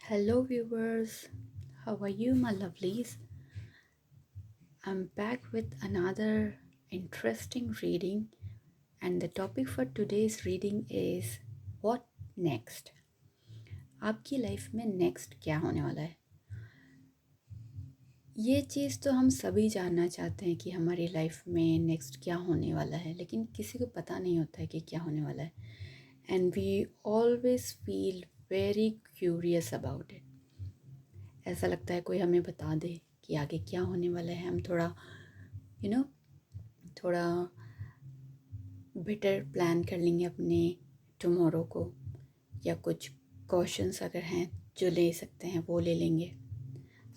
Hello, viewers. How are you, my lovelies? I'm back with another interesting reading, and the topic for today's reading is what next? आपकी life में next क्या होने वाला है? ये चीज़ तो हम सभी जानना चाहते हैं कि हमारी लाइफ में नेक्स्ट क्या होने वाला है, लेकिन किसी को पता नहीं होता है कि क्या होने वाला है. And we always feel very curious about it. ऐसा लगता है कोई हमें बता दे कि आगे क्या होने वाला है. हम थोड़ा यू नो थोड़ा बेटर प्लान कर लेंगे अपने टुमारो को, या कुछ क्वेश्चंस अगर हैं जो ले सकते हैं वो ले लेंगे.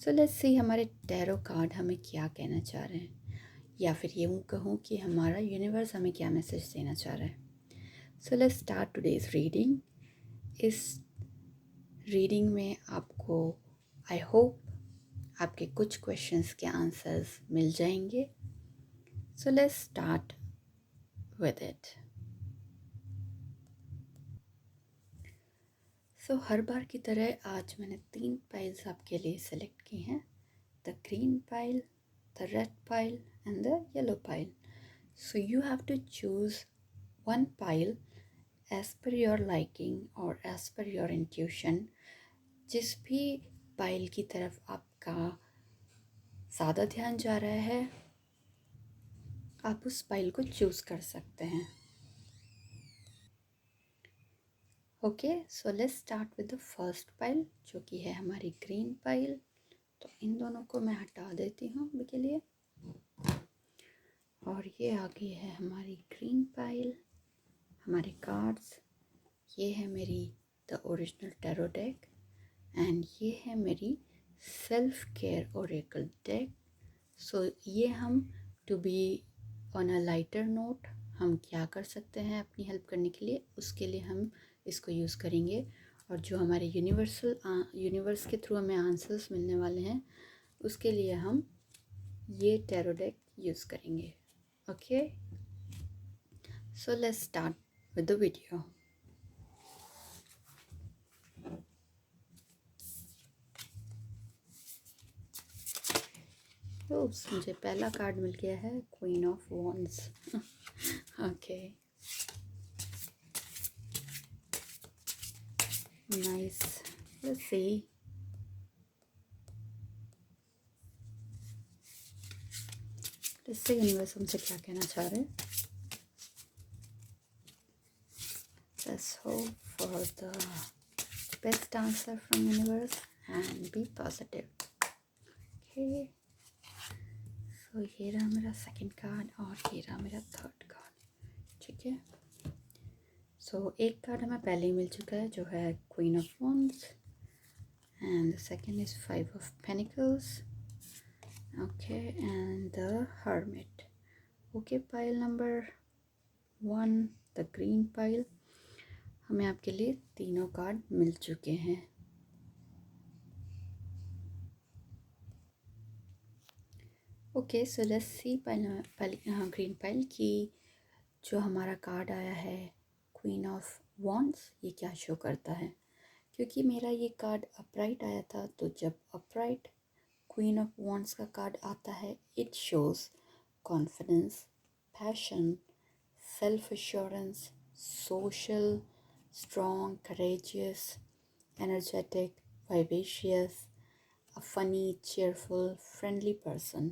सो लेट्स सी हमारे टैरो कार्ड हमें क्या कहना चाह रहे हैं, या फिर यूँ कहूँ कि हमारा यूनिवर्स हमें क्या मैसेज देना चाह रहा है. सो लेट्स स्टार्ट टुडेज रीडिंग. इस रीडिंग में आपको आई होप आपके कुछ क्वेश्चंस के आंसर्स मिल जाएंगे. So let's start with it. सो हर बार की तरह आज मैंने 3 पाइल्स आपके लिए सेलेक्ट की हैं. The green pile, the red pile and the yellow pile. So you have to choose one pile as per your liking और एज पर योर इंट्यूशन. जिस भी पाइल की तरफ आपका ज़्यादा ध्यान जा रहा है, आप उस पाइल को चूज़ कर सकते हैं. Okay, so let's start with the first pile, जो कि है हमारी ग्रीन पाइल. तो इन दोनों को मैं हटा देती हूँ अभी के लिए. और ये आ गई है हमारी ग्रीन पाइल. हमारे कार्ड्स ये है मेरी the original tarot deck, and ये है मेरी self care oracle deck. So ये हम to be on a lighter note हम क्या कर सकते हैं अपनी हेल्प करने के लिए, उसके लिए हम इसको यूज़ करेंगे. और जो हमारे यूनिवर्स के थ्रू हमें आंसर्स मिलने वाले हैं, उसके लिए हम ये टैरो डेक यूज़ करेंगे. Okay, so let's start with the video. Oops, मुझे पहला कार्ड मिल गया है queen of wands. Okay, nice. Let's see. इससे यूनिवर्स हमसे क्या कहना चाह रहे हैं. Let's hope for the best answer from universe and be positive. Okay, so ये रहा मेरा सेकंड कार्ड और ये रहा मेरा थर्ड कार्ड. ठीक है, सो एक कार्ड हमें पहले ही मिल चुका है जो है queen of wands, and the second is five of pentacles. Okay, and the hermit. Okay, pile number 1, the green pile. हमें आपके लिए तीनों कार्ड मिल चुके हैं. Okay, so let's C green pile की जो हमारा कार्ड आया है क्वीन ऑफ वॉन्ड्स, ये क्या शो करता है. क्योंकि मेरा ये कार्ड अपराइट आया था, तो जब अपराइट क्वीन ऑफ वॉन्ड्स का कार्ड आता है, it shows confidence, passion, self assurance, social, strong, courageous, energetic, vivacious, a funny, cheerful, friendly person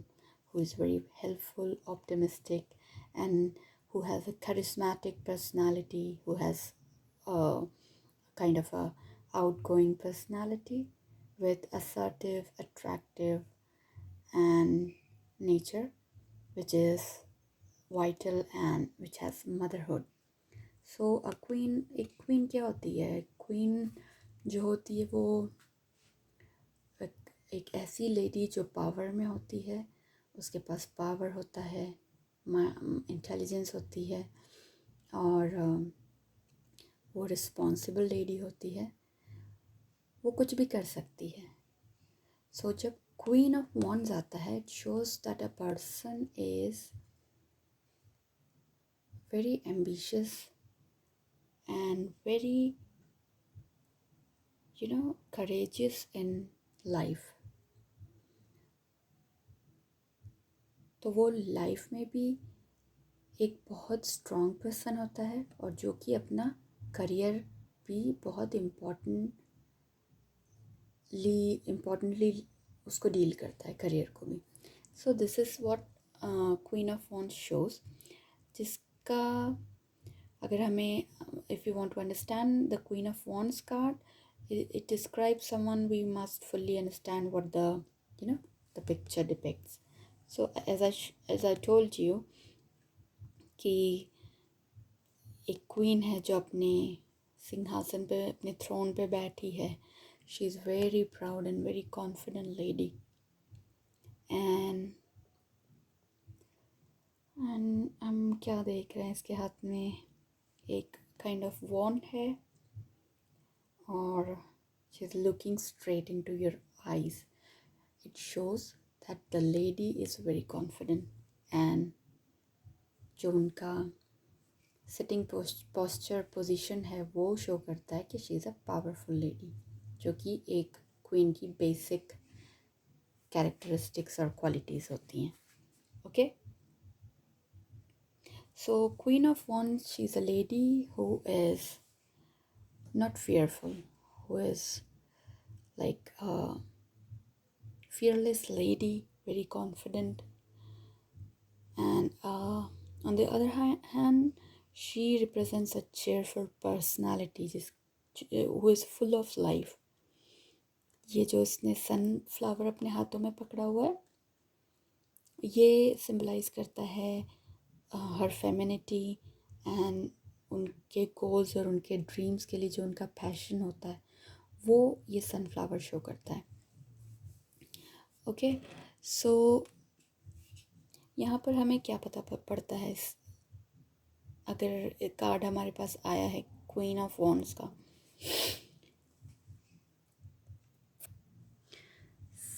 who is very helpful, optimistic, and who has a charismatic personality, who has a kind of a outgoing personality with assertive, attractive, and nature, which is vital and which has motherhood. सो एक queen क्या होती है. Queen जो होती है वो एक ऐसी लेडी जो पावर में होती है. उसके पास पावर होता है, इंटेलिजेंस होती है, और वो रिस्पॉन्सिबल लेडी होती है. वो कुछ भी कर सकती है. सो जब क्वीन ऑफ वॉन्ड्स आता है, it shows that a person is very ambitious and very courageous in life, तो वो लाइफ में भी एक बहुत स्ट्रॉन्ग पर्सन होता है और जो कि अपना करियर भी बहुत इम्पोर्टेंटली उसको डील करता है, करियर को भी. So this is what queen of wands shows, जिसका अगर हमें if you want to understand the queen of wands card, it describes someone we must fully understand what the picture depicts. So as I told you कि एक queen है जो अपने सिंहासन पे, अपने थ्रोन पे बैठी है. She is very proud and very confident lady. And हम क्या देख रहे हैं, इसके हाथ में एक काइंड ऑफ वॉन्ड है और she is looking straight into your eyes. It shows that the lady is very confident. And जो उनका सिटिंग पोस्चर पोजीशन है वो शो करता है कि she is a powerful lady, जो कि एक क्वीन की बेसिक कैरेक्टरिस्टिक्स और क्वालिटीज़ होती हैं. Okay, so queen of wands, she is a lady who is not fearful, who is like a fearless lady, very confident. And on the other hand, she represents a cheerful personality who is full of life. ये जो इसने sunflower अपने हाथों में पकड़ा हुआ है, ये सिम्बलाइज करता है हर फेमिनिटी एंड उनके गोल्स और उनके ड्रीम्स के लिए जो उनका पैशन होता है, वो ये सनफ्लावर शो करता है. ओके, सो यहाँ पर हमें क्या पता पड़ता है अगर कार्ड हमारे पास आया है क्वीन ऑफ वॉन्ड्स का.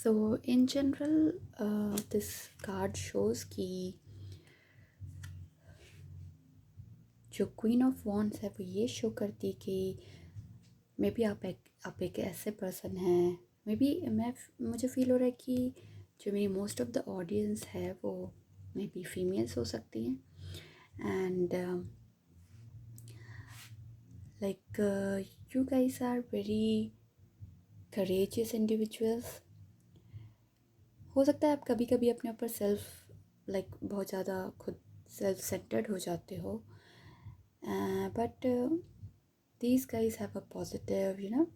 So in general this card shows कि जो क्वीन ऑफ वॉन्ड्स है वो ये शो करती कि मे बी आप एक ऐसे पर्सन हैं, मे बी मुझे फील हो रहा है कि जो मेरी मोस्ट ऑफ द ऑडियंस है वो मे बी फीमेल्स हो सकती हैं. And like you guys are very courageous individuals. हो सकता है आप कभी कभी अपने ऊपर लाइक बहुत ज़्यादा खुद सेल्फ सेंटर्ड हो जाते हो, but these guys have a positive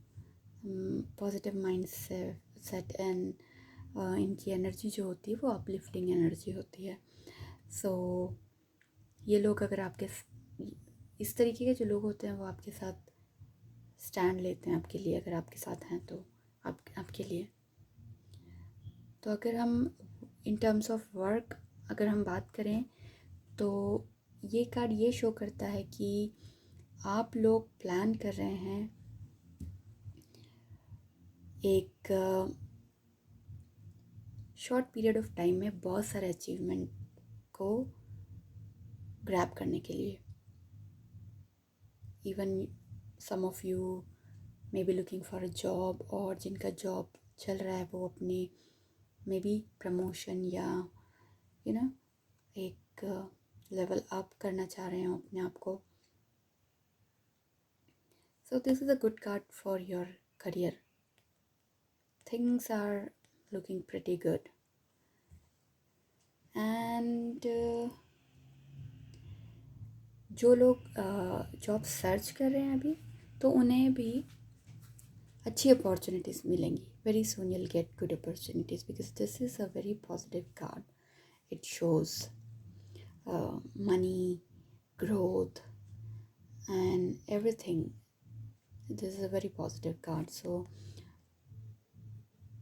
positive mind set. And इनकी एनर्जी जो होती है वो अपलिफ्टिंग एनर्जी होती है. सो ये लोग अगर आपके इस तरीके के जो लोग होते हैं वो आपके साथ स्टैंड लेते हैं आपके लिए, अगर आपके साथ हैं तो आपके लिए. तो अगर हम इन टर्म्स ऑफ वर्क अगर हम बात करें तो ये कार्ड ये शो करता है कि आप लोग प्लान कर रहे हैं एक शॉर्ट पीरियड ऑफ टाइम में बहुत सारे अचीवमेंट को ग्रैब करने के लिए. Even some of you may be looking for a job, और जिनका जॉब चल रहा है वो अपने मे बी प्रमोशन या एक लेवल अप करना चाह रहे हो अपने आप को. So this is a good card for your career. Things are looking pretty good. And जो लोग जॉब सर्च कर रहे हैं अभी, तो उन्हें भी अच्छी अपॉर्चुनिटीज़ मिलेंगी. Very soon you'll get good opportunities because this is a very positive card. It shows money, growth and everything. This is a very positive card. So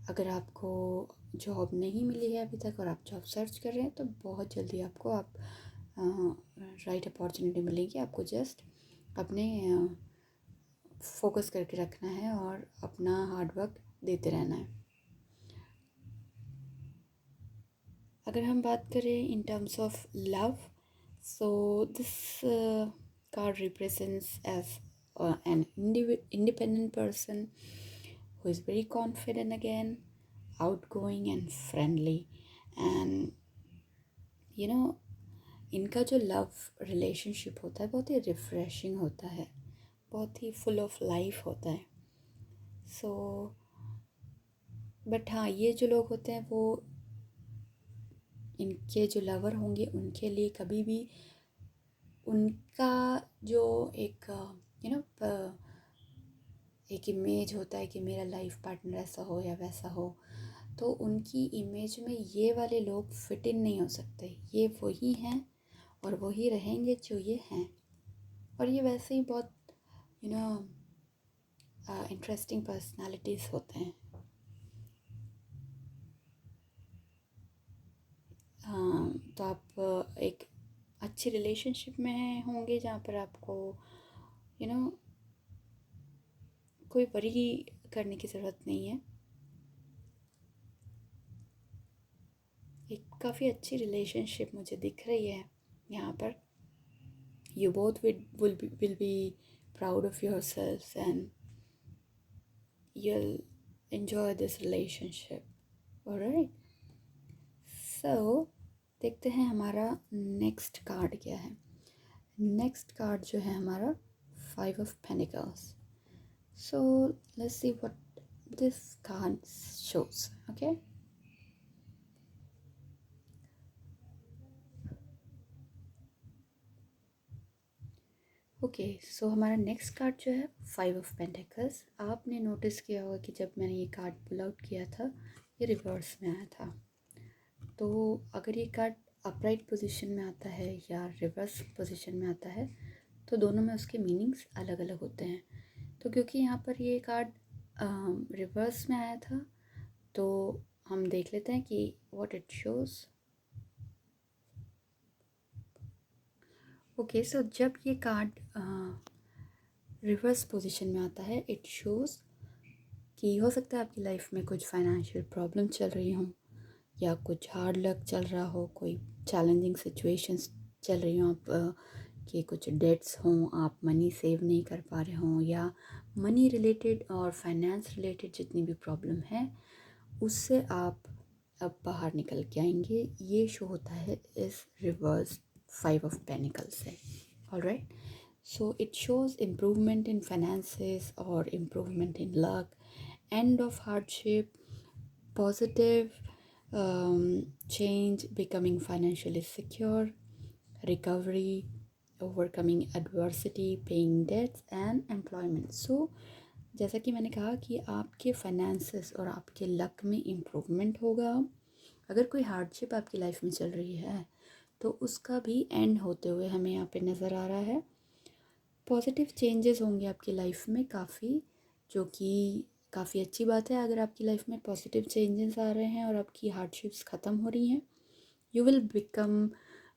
अगर आपको जॉब नहीं मिली है अभी तक और आप जॉब सर्च कर रहे हैं तो बहुत जल्दी आपको राइट अपॉर्चुनिटी मिलेगी. आपको जस्ट अपने फोकस करके रखना है और अपना हार्डवर्क देते रहना है. अगर हम बात करें in terms of love, so this card represents as an independent person who is very confident again, outgoing and friendly. And you know, इनका जो लव रिलेशनशिप होता है बहुत ही रिफ्रेशिंग होता है, बहुत ही फुल ऑफ लाइफ होता है. सो बट हाँ, ये जो लोग होते हैं वो, इनके जो लवर होंगे उनके लिए कभी भी उनका जो एक यू नो एक इमेज होता है कि मेरा लाइफ पार्टनर ऐसा हो या वैसा हो, तो उनकी इमेज में ये वाले लोग फिट इन नहीं हो सकते. ये वही हैं और वही रहेंगे जो ये हैं. और ये वैसे ही बहुत यू नो इंटरेस्टिंग पर्सनालिटीज़ होते हैं. तो आप एक अच्छी रिलेशनशिप में होंगे जहाँ पर आपको यू नो कोई वरी करने की ज़रूरत नहीं है. एक काफ़ी अच्छी रिलेशनशिप मुझे दिख रही है यहाँ पर. You both will be proud of yourselves and you'll enjoy this relationship. Alright. So देखते हैं हमारा नेक्स्ट कार्ड क्या है. नेक्स्ट कार्ड जो है हमारा 5 of Pentacles. So let's see what this card shows. Okay. Okay, so हमारा नेक्स्ट कार्ड जो है 5 of Pentacles. आपने नोटिस किया होगा कि जब मैंने ये कार्ड पुल आउट किया था ये रिवर्स में आया था. तो अगर ये कार्ड अपराइट पोजीशन में आता है या रिवर्स पोजीशन में आता है तो दोनों में उसके मीनिंग्स अलग अलग होते हैं. तो क्योंकि यहाँ पर ये कार्ड रिवर्स में आया था तो हम देख लेते हैं कि व्हाट इट शोज़. ओके, सो जब ये कार्ड रिवर्स पोजीशन में आता है इट शोज़ कि हो सकता है आपकी लाइफ में कुछ फाइनेंशियल प्रॉब्लम चल रही हों या कुछ हार्ड लक चल रहा हो, कोई चैलेंजिंग सिचुएशंस चल रही हों, आप कि कुछ डेट्स हों, आप मनी सेव नहीं कर पा रहे हों, या मनी रिलेटेड और फाइनेंस रिलेटेड जितनी भी प्रॉब्लम है उससे आप अब बाहर निकल के आएंगे. ये शो होता है इस रिवर्स 5 of Pentacles से. Alright, so it shows improvement in finances or improvement in luck, end of hardship, positive change, becoming financially secure, recovery, overcoming adversity, paying debts and employment. So जैसा कि मैंने कहा कि आपके फाइनेंसेस और आपके luck में इम्प्रूवमेंट होगा. अगर कोई हार्डशिप आपकी लाइफ में चल रही है तो उसका भी एंड होते हुए हमें यहाँ पे नज़र आ रहा है. पॉजिटिव चेंजेस होंगे आपकी लाइफ में काफ़ी, जो कि काफ़ी अच्छी बात है. अगर आपकी लाइफ में पॉजिटिव चेंजेस आ रहे हैं और आपकी हार्डशिप्स ख़त्म हो रही हैं, you will become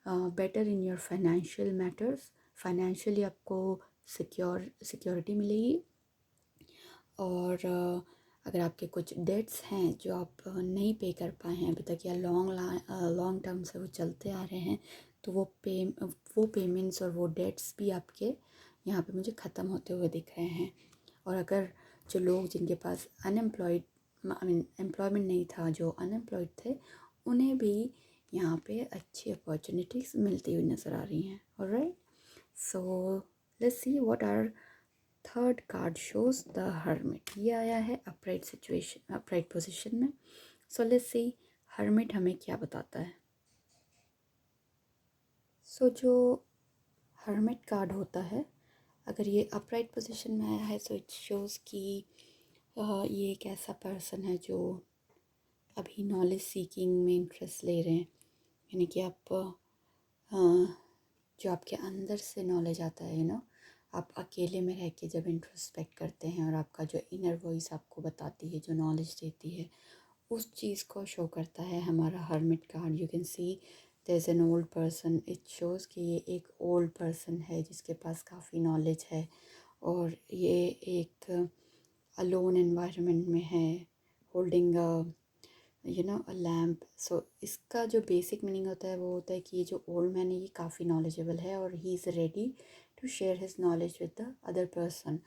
better in your financial matters. Financially आपको सिक्योरिटी मिलेगी. और अगर आपके कुछ डेट्स हैं जो आप नहीं पे कर पाए हैं अभी तक या लॉन्ग टर्म से वो चलते आ रहे हैं, तो वो पेमेंट्स और वो डेट्स भी आपके यहाँ पे मुझे ख़त्म होते हुए दिख रहे हैं. और अगर जो लोग जिनके पास एम्प्लॉयमेंट नहीं था, जो अनएम्प्लॉयड थे, उन्हें भी यहाँ पे अच्छी अपॉर्चुनिटीज़ मिलती हुई नज़र आ रही हैं. Alright, so let's see what our third card shows the hermit. ये आया है अपराइट पोजीशन में. सो लेट्स सी हर्मिट हमें क्या बताता है. सो जो हर्मिट कार्ड होता है, अगर ये अपराइट पोजीशन में आया है सो इट शोज़ कि ये एक ऐसा पर्सन है जो अभी नॉलेज सीकिंग में इंटरेस्ट ले रहे हैं. यानी कि आप जो आपके अंदर से नॉलेज आता है आप अकेले में रह के जब इंट्रोस्पेक्ट करते हैं और आपका जो इनर वॉइस आपको बताती है, जो नॉलेज देती है, उस चीज़ को शो करता है हमारा hermit card. You can see there is an old person. It shows कि ये एक ओल्ड पर्सन है जिसके पास काफ़ी नॉलेज है और ये एक अलोन एनवायरनमेंट में है, होल्डिंग अ लैम्प. सो इसका जो बेसिक मीनिंग होता है वो होता है कि ये जो ओल्ड मैन है ये काफ़ी नॉलेजेबल है और he is ready to share his knowledge with the other person.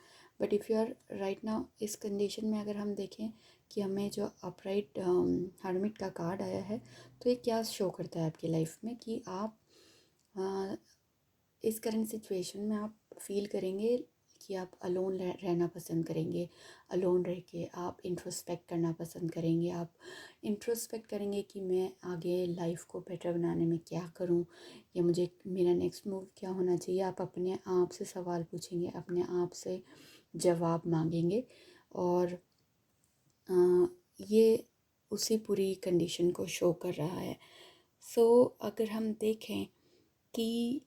But if you are right now इस कंडीशन में अगर हम देखें कि हमें जो अपराइट हर्मिट का कार्ड आया है, तो ये क्या शो करता है आपकी लाइफ में कि आप इस करंट सिचुएशन में आप फील करेंगे कि आप अलोन रहना पसंद करेंगे। अलोन रह के आप इंट्रोस्पेक्ट करना पसंद करेंगे। आप इंट्रोस्पेक्ट करेंगे कि मैं आगे लाइफ को बेटर बनाने में क्या करूं, या मुझे मेरा नेक्स्ट मूव क्या होना चाहिए। आप अपने आप से सवाल पूछेंगे, अपने आप से जवाब मांगेंगे, और ये उसी पूरी कंडीशन को शो कर रहा है। सो अगर हम देखें कि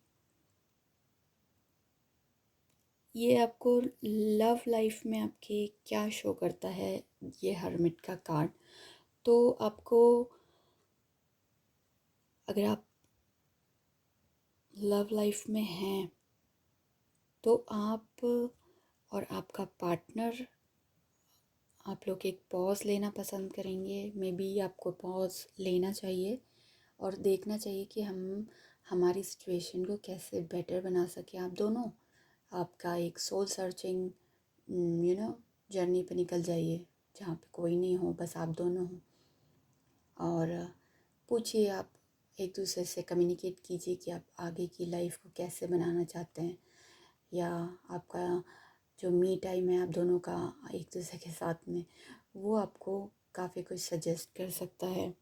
ये आपको लव लाइफ में आपके क्या शो करता है, ये हर्मिट का कार्ड, तो आपको अगर आप लव लाइफ में हैं तो आप और आपका पार्टनर, आप लोग एक पॉज लेना पसंद करेंगे। मे बी आपको पॉज लेना चाहिए और देखना चाहिए कि हम हमारी सिचुएशन को कैसे बेटर बना सकें। आप दोनों आपका एक सोल सर्चिंग जर्नी पे निकल जाइए, जहाँ पे कोई नहीं हो, बस आप दोनों हो, और पूछिए, आप एक दूसरे से कम्युनिकेट कीजिए कि आप आगे की लाइफ को कैसे बनाना चाहते हैं, या आपका जो मी टाइम है आप दोनों का एक दूसरे के साथ में, वो आपको काफ़ी कुछ सजेस्ट कर सकता है।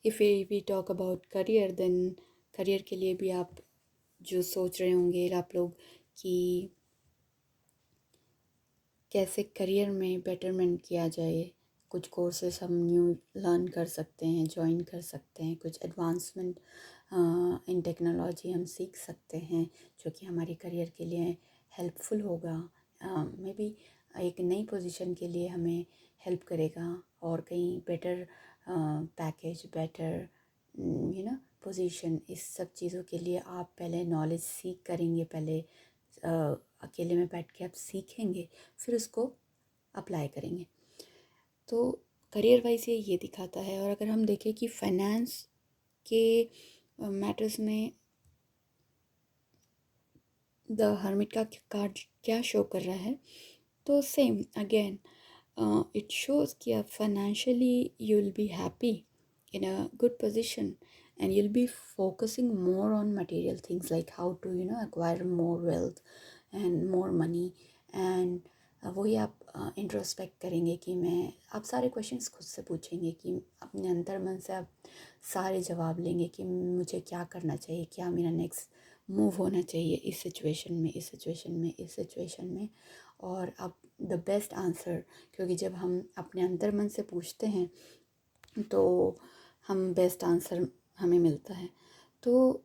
If we talk about career, then career के लिए भी आप जो सोच रहे होंगे आप लोग कि कैसे करियर में बेटरमेंट किया जाए, कुछ कोर्सेस हम न्यू लर्न कर सकते हैं, ज्वाइन कर सकते हैं, कुछ एडवांसमेंट इन टेक्नोलॉजी हम सीख सकते हैं जो कि हमारे करियर के लिए हेल्पफुल होगा। मे बी एक नई पोजीशन के लिए हमें हेल्प करेगा, और कहीं बेटर पैकेज, बेटर पोजीशन, इस सब चीज़ों के लिए आप पहले नॉलेज सीख करेंगे। पहले अकेले में बैठ के आप सीखेंगे, फिर उसको अप्लाई करेंगे। तो करियर वाइज ये दिखाता है। और अगर हम देखें कि फाइनेंस के मैटर्स में द हर्मिट का कार्ड क्या शो कर रहा है, तो सेम अगेन इट शोज़ कि आप financially you will be happy in a good position, and you'll be focusing more on material things like how to acquire more wealth and more money, and वही आप introspect करेंगे कि आप सारे questions खुद से पूछेंगे, कि अपने अंतर मन से आप सारे जवाब लेंगे कि मुझे क्या करना चाहिए, क्या मेरा नेक्स्ट मूव होना चाहिए इस सिचुएशन में, इस सिचुएशन में, इस सिचुएशन में, और आप द बेस्ट आंसर। क्योंकि जब हम अपने अंतर मन से पूछते हैं तो हम बेस्ट आंसर हमें मिलता है। तो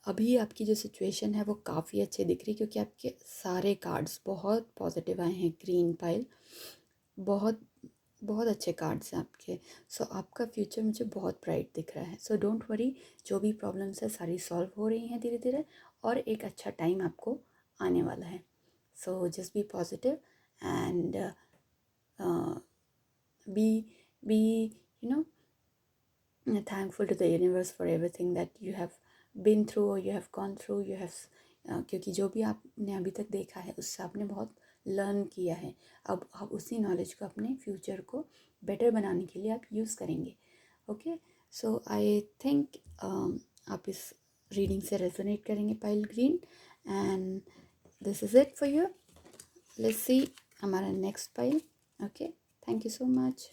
अभी आपकी जो सिचुएशन है वो काफ़ी अच्छी दिख रही है, क्योंकि आपके सारे कार्ड्स बहुत पॉजिटिव आए हैं। ग्रीन पाइल, बहुत बहुत अच्छे कार्ड्स हैं आपके। सो आपका फ्यूचर मुझे बहुत ब्राइट दिख रहा है। सो डोंट वरी, जो भी प्रॉब्लम्स है सारी सॉल्व हो रही हैं धीरे धीरे, और एक अच्छा टाइम आपको आने वाला है। So just be positive and be you know thankful to the universe for everything that you have been through or you have gone through, you have क्योंकि जो भी आपने अभी तक देखा है उससे आपने बहुत लर्न किया है। अब आप उसी नॉलेज को अपने फ्यूचर को बेटर बनाने के लिए आप यूज़ करेंगे। ओके, सो आई थिंक आप इस रीडिंग से रेजोनेट करेंगे pile green, and this is it for you. Let's see हमारा next pile. Okay, thank you so much.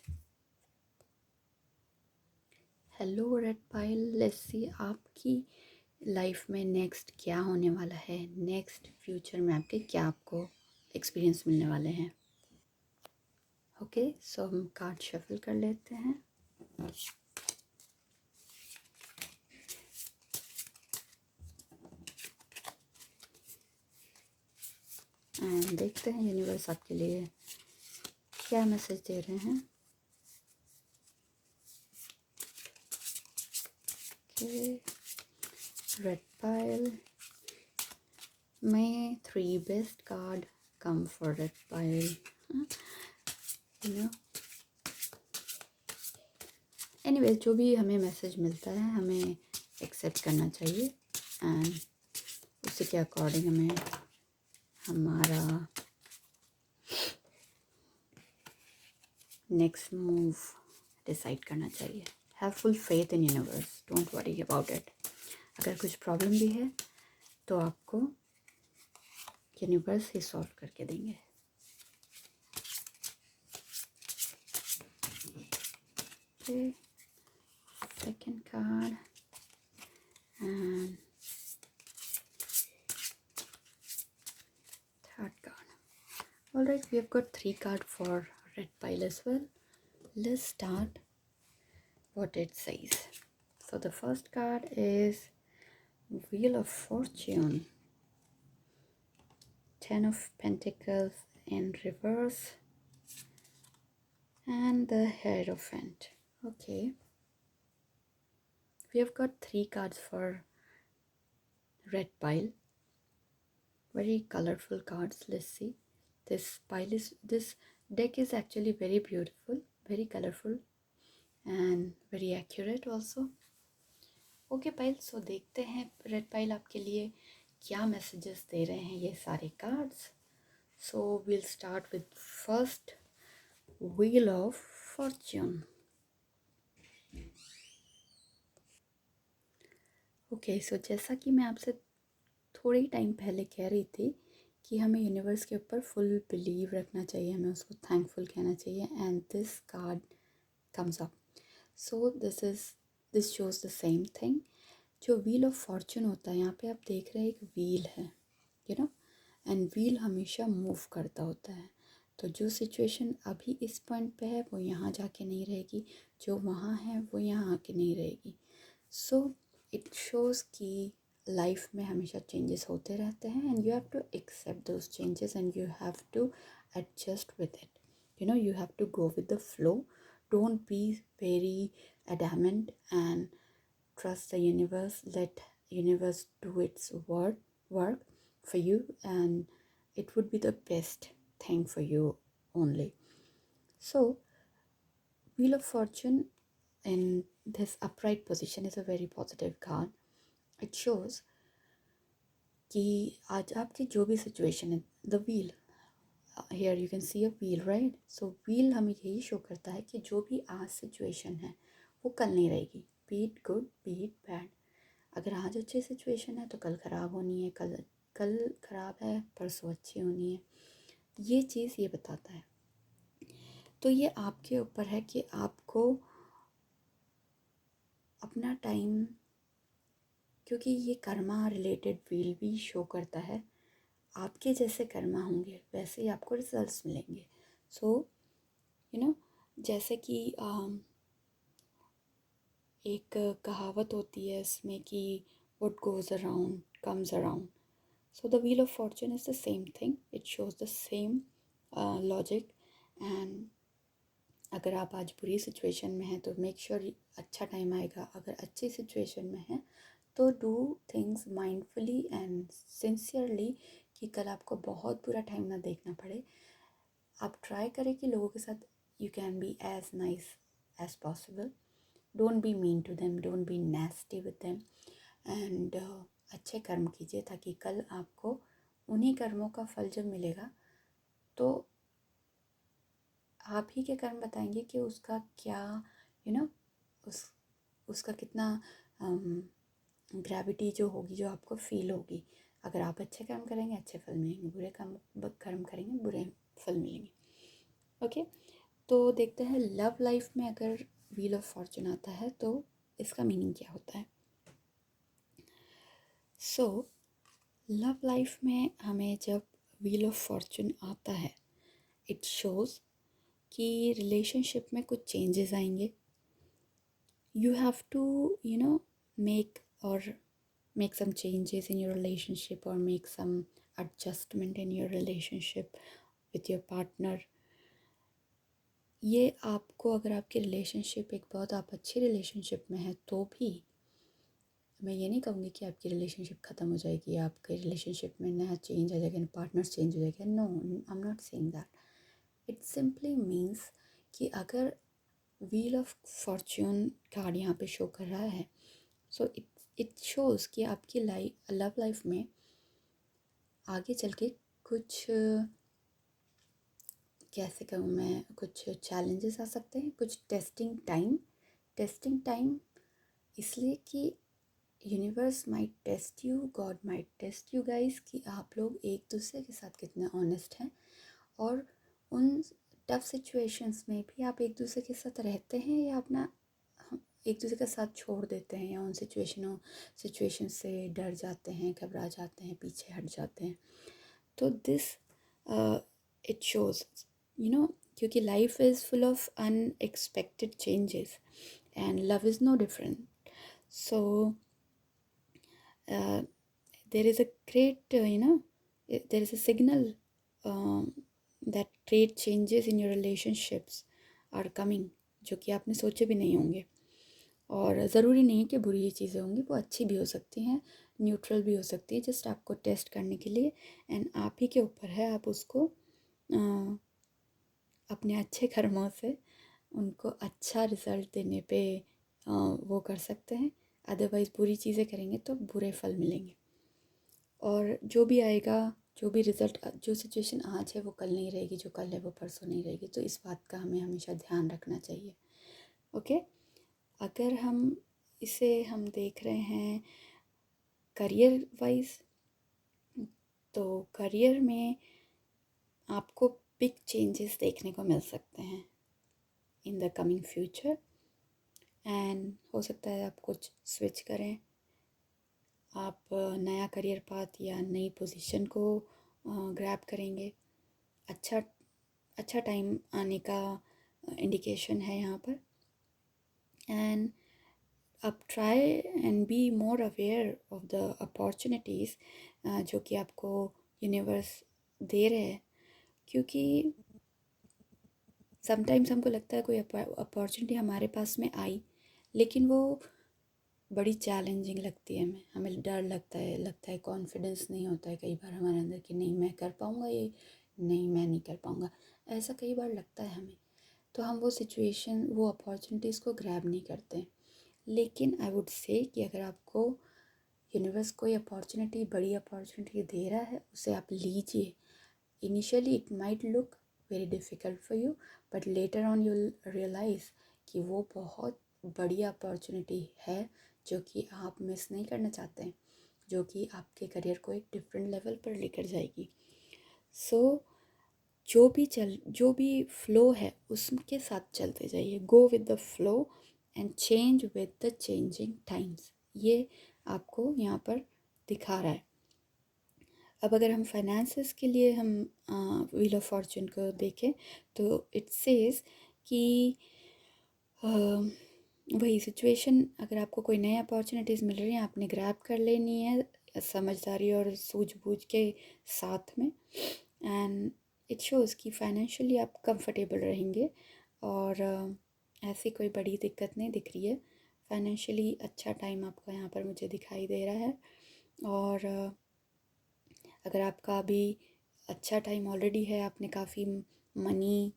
Hello red pile, let's see आपकी लाइफ में नेक्स्ट क्या होने वाला है, नेक्स्ट फ्यूचर में आपके क्या आपको एक्सपीरियंस मिलने वाले हैं। ओके, सो हम कार्ड शफल कर लेते हैं। एंड देखते हैं यूनिवर्स आपके लिए क्या मैसेज दे रहे हैं। Red pile, may 3 best card come for red pile. Anyway, जो भी हमें मैसेज मिलता है हमें एक्सेप्ट करना चाहिए, एंड उसी के अकॉर्डिंग हमें हमारा नेक्स्ट मूव डिसाइड करना चाहिए। Have full faith in universe, don't worry about it. अगर कुछ प्रॉब्लम भी है तो आपको यूनिवर्स ही सॉल्व करके देंगे। Okay, second card and third card. All right, we have got 3 cards for red pile as well. Let's start what it says. So the first card is Wheel of Fortune, 10 of Pentacles in reverse, and the Hierophant. Okay, we have got 3 cards for red pile. Very colorful cards. Let's see. This deck is actually very beautiful, very colorful and very accurate also. Okay pile, so देखते हैं red pile आपके लिए क्या messages दे रहे हैं ये सारे cards. So will start with first wheel of fortune. Okay, so जैसा कि मैं आपसे थोड़े ही टाइम पहले कह रही थी कि हमें यूनिवर्स के ऊपर फुल बिलीव रखना चाहिए, हमें उसको थैंकफुल कहना चाहिए, and this card comes up. So this shows the same thing. जो व्हील ऑफ फॉर्चून होता है, यहाँ पे आप देख रहे हैं एक व्हील है, यू नो, एंड व्हील हमेशा मूव करता होता है। तो जो सिचुएशन अभी इस पॉइंट पे है वो यहाँ जाके नहीं रहेगी, जो वहाँ है वो यहाँ आके नहीं रहेगी। सो इट शोज़ कि लाइफ में हमेशा चेंजेस होते रहते हैं, and you have to accept those changes and you have to adjust with it, you know, you have to go with the flow. Don't be very adamant and trust the universe. Let universe do its work for you, and it would be the best thing for you only. So wheel of fortune in this upright position is a very positive card. It shows कि आज आपकी जो भी situation है, the wheel, here you can see a wheel, right? So wheel हमें यही show करता है कि जो भी आज सिचुएशन है वो कल नहीं रहेगी, be it good, be it bad. अगर आज अच्छी सिचुएशन है तो कल ख़राब होनी है, कल ख़राब है परसों अच्छी होनी है। ये चीज़ ये बताता है। तो ये आपके ऊपर है कि आपको अपना टाइम, क्योंकि ये कर्मा रिलेटेड व्हील भी शो करता है, आपके जैसे कर्मा होंगे वैसे ही आपको रिजल्ट्स मिलेंगे। सो यू नो, जैसे कि एक कहावत होती है इसमें कि what goes around comes around. So the wheel of fortune is the same thing. It shows the same logic. And अगर आप आज बुरी सिचुएशन में हैं तो मेक श्योर अच्छा टाइम आएगा। अगर अच्छी सिचुएशन में है तो do things mindfully and sincerely कि कल आपको बहुत बुरा टाइम ना देखना पड़े। आप ट्राई करें कि लोगों के साथ you can be as nice as possible. Don't be mean to them, don't be nasty with them, and अच्छे कर्म कीजिए ताकि कल आपको उन्हीं कर्मों का फल जब मिलेगा तो आप ही के कर्म बताएंगे कि उसका क्या, यू नो, उसका कितना ग्रेविटी जो होगी, जो आपको फील होगी। अगर आप अच्छे कर्म करेंगे अच्छे फल मिलेंगे, बुरे कर्म करेंगे बुरे फल मिलेंगे। ओके, तो देखते हैं लव लाइफ में अगर व्हील ऑफ फॉर्चून आता है तो इसका मीनिंग क्या होता है। सो लव लाइफ में हमें जब व्हील ऑफ फॉर्चून आता है, इट शोज़ कि रिलेशनशिप में कुछ चेंजेस आएंगे। You have to, you know, make some changes in your relationship or make some adjustment in your relationship with your partner. ये आपको, अगर आपकी रिलेशनशिप एक बहुत आप अच्छी रिलेशनशिप में है तो भी मैं ये नहीं कहूँगी कि आपकी रिलेशनशिप ख़त्म हो जाएगी, आपके रिलेशनशिप में नया चेंज आ जाएगा, पार्टनर्स चेंज हो जाएगा। No, I am not saying that. It simply means कि अगर व्हील ऑफ फॉर्च्यून कार्ड यहाँ पे शो कर रहा है, सो इट शोज़ कि आपकी लव लाइफ में आगे चल के कुछ कैसे कहूँ मैं, कुछ चैलेंजेस आ सकते हैं, कुछ टेस्टिंग टाइम इसलिए कि universe might test you, god might test you guys, कि आप लोग एक दूसरे के साथ कितने ऑनेस्ट हैं, और उन टफ सिचुएशंस में भी आप एक दूसरे के साथ रहते हैं या अपना एक दूसरे का साथ छोड़ देते हैं, या उन सिचुएशन से डर जाते हैं, घबरा जाते हैं, पीछे हट जाते हैं। तो दिस इट शोज क्योंकि life is full of unexpected changes and love is no different. So there is a great there is a signal that great changes in your relationships are coming, जो कि आपने सोचे भी नहीं होंगे. और ज़रूरी नहीं है कि बुरी ही चीज़ें होंगी, वो अच्छी भी हो सकती हैं, न्यूट्रल भी हो सकती है, जस्ट आपको टेस्ट करने के लिए. एंड आप ही के ऊपर है, आप उसको अपने अच्छे कर्मों से उनको अच्छा रिज़ल्ट देने पे वो कर सकते हैं. अदरवाइज़ बुरी चीज़ें करेंगे तो बुरे फल मिलेंगे. और जो भी आएगा, जो भी रिज़ल्ट, जो सिचुएशन आज है वो कल नहीं रहेगी, जो कल है वो परसों नहीं रहेगी. तो इस बात का हमें हमेशा ध्यान रखना चाहिए. ओके. अगर हम देख रहे हैं करियर वाइज, तो करियर में आपको बिग चेंजेस देखने को मिल सकते हैं in the coming future. And हो सकता है आप कुछ स्विच करें, आप नया करियर पाथ या नई पोजीशन को ग्रैब करेंगे. अच्छा टाइम आने का इंडिकेशन है यहाँ पर. एंड अब try and be more aware of the opportunities जो कि आपको यूनिवर्स दे रहे हैं. क्योंकि समटाइम्स हमको लगता है कोई अपॉर्चुनिटी हमारे पास में आई, लेकिन वो बड़ी चैलेंजिंग लगती है. हमें डर लगता है कॉन्फिडेंस नहीं होता है कई बार हमारे अंदर कि नहीं मैं कर पाऊँगा, ये नहीं मैं नहीं कर पाऊँगा, ऐसा कई बार लगता है हमें. तो हम वो अपॉर्चुनिटीज़ को ग्रैब नहीं करते हैं. लेकिन आई वुड से कि अगर आपको यूनिवर्स कोई अपॉर्चुनिटी, बड़ी अपॉर्चुनिटी दे रहा है, उसे आप लीजिए. Initially it might look very difficult for you, but later on you realize कि वो बहुत बड़ी अपॉर्चुनिटी है जो कि आप मिस नहीं करना चाहते हैं, जो कि आपके करियर को एक डिफरेंट लेवल पर लेकर जाएगी. सो जो भी फ्लो है उसके साथ चलते जाइए. Go with the flow and change with the changing times. ये आपको यहाँ पर दिखा रहा है. अब अगर हम फाइनेंसेस के लिए हम व्हील ऑफ फॉर्चून को देखें तो इट सेज कि वही सिचुएशन, अगर आपको कोई नई अपॉर्चुनिटीज़ मिल रही हैं, आपने ग्रैब कर लेनी है समझदारी और सूझबूझ के साथ में. एंड इट शोज़ कि फाइनेंशियली आप कंफर्टेबल रहेंगे, और ऐसी कोई बड़ी दिक्कत नहीं दिख रही है. फाइनेंशियली अच्छा टाइम आपका यहाँ पर मुझे दिखाई दे रहा है. और अगर आपका अभी अच्छा टाइम ऑलरेडी है, आपने काफ़ी मनी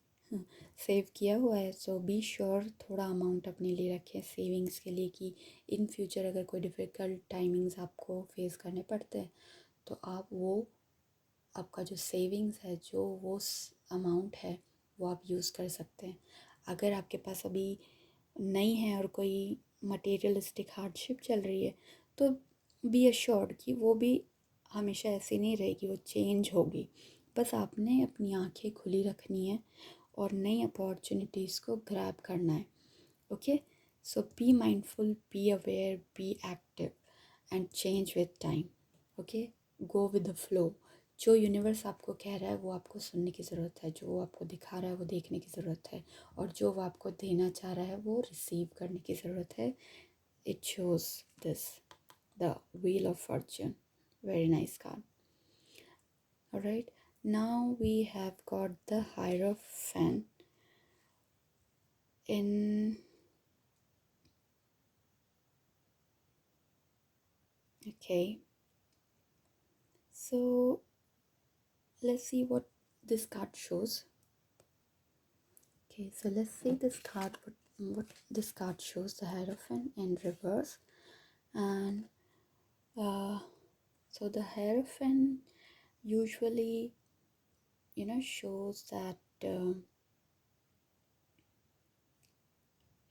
सेव किया हुआ है, सो बी श्योर थोड़ा अमाउंट अपने लिए रखें सेविंग्स के लिए, कि इन फ्यूचर अगर कोई डिफ़िकल्ट टाइमिंग्स आपको फेस करने पड़ते हैं तो आपका जो सेविंग्स है, जो वो अमाउंट है, वो आप यूज़ कर सकते हैं. अगर आपके पास अभी नहीं है और कोई मटेरियलिस्टिक हार्डशिप चल रही है, तो बी अश्योर्ड कि वो भी हमेशा ऐसी नहीं रहेगी, वो चेंज होगी. बस आपने अपनी आंखें खुली रखनी है और नई अपॉर्चुनिटीज़ को ग्रैब करना है. Okay. So be mindful, be aware, be active and change with time. Okay. Go with the flow. जो यूनिवर्स आपको कह रहा है वो आपको सुनने की ज़रूरत है, जो वो आपको दिखा रहा है वो देखने की ज़रूरत है, और जो वो आपको देना चाह रहा है वो रिसीव करने की ज़रूरत है. It shows this, the wheel of Fortune. Very nice card. All right. Now we have got the Hierophant in okay. So let's see what this card shows. Okay, so let's see this card. What this card shows: the Hierophant in reverse, and so the Hierophant usually shows that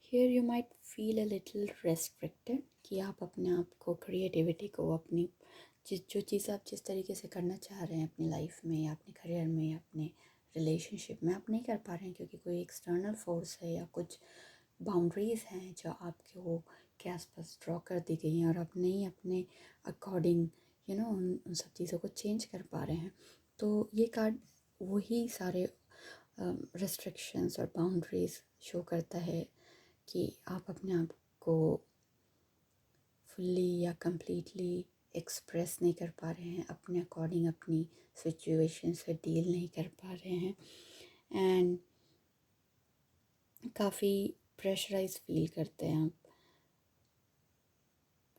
here you might feel a little restricted कि आप अपने आप को, creativity को, अपनी जो चीज़ आप जिस तरीके से करना चाह रहे हैं अपनी लाइफ में या अपने करियर में या अपने रिलेशनशिप में, आप नहीं कर पा रहे हैं क्योंकि कोई एक्सटर्नल फोर्स है या कुछ बाउंड्रीज़ हैं जो आपके वो के आसपास ड्रॉ कर दी गई हैं और आप नहीं अपने अकॉर्डिंग उन सब चीज़ों को चेंज कर पा रहे हैं। तो ये कार्ड वही सारे रिस्ट्रिक्शंस और बाउंड्रीज़ शो करता है कि आप अपने आप को फुल्ली या कम्प्लीटली एक्सप्रेस नहीं कर पा रहे हैं, अपने अकॉर्डिंग अपनी सिचुएशन से डील नहीं कर पा रहे हैं एंड काफ़ी प्रेशराइज फील करते हैं आप।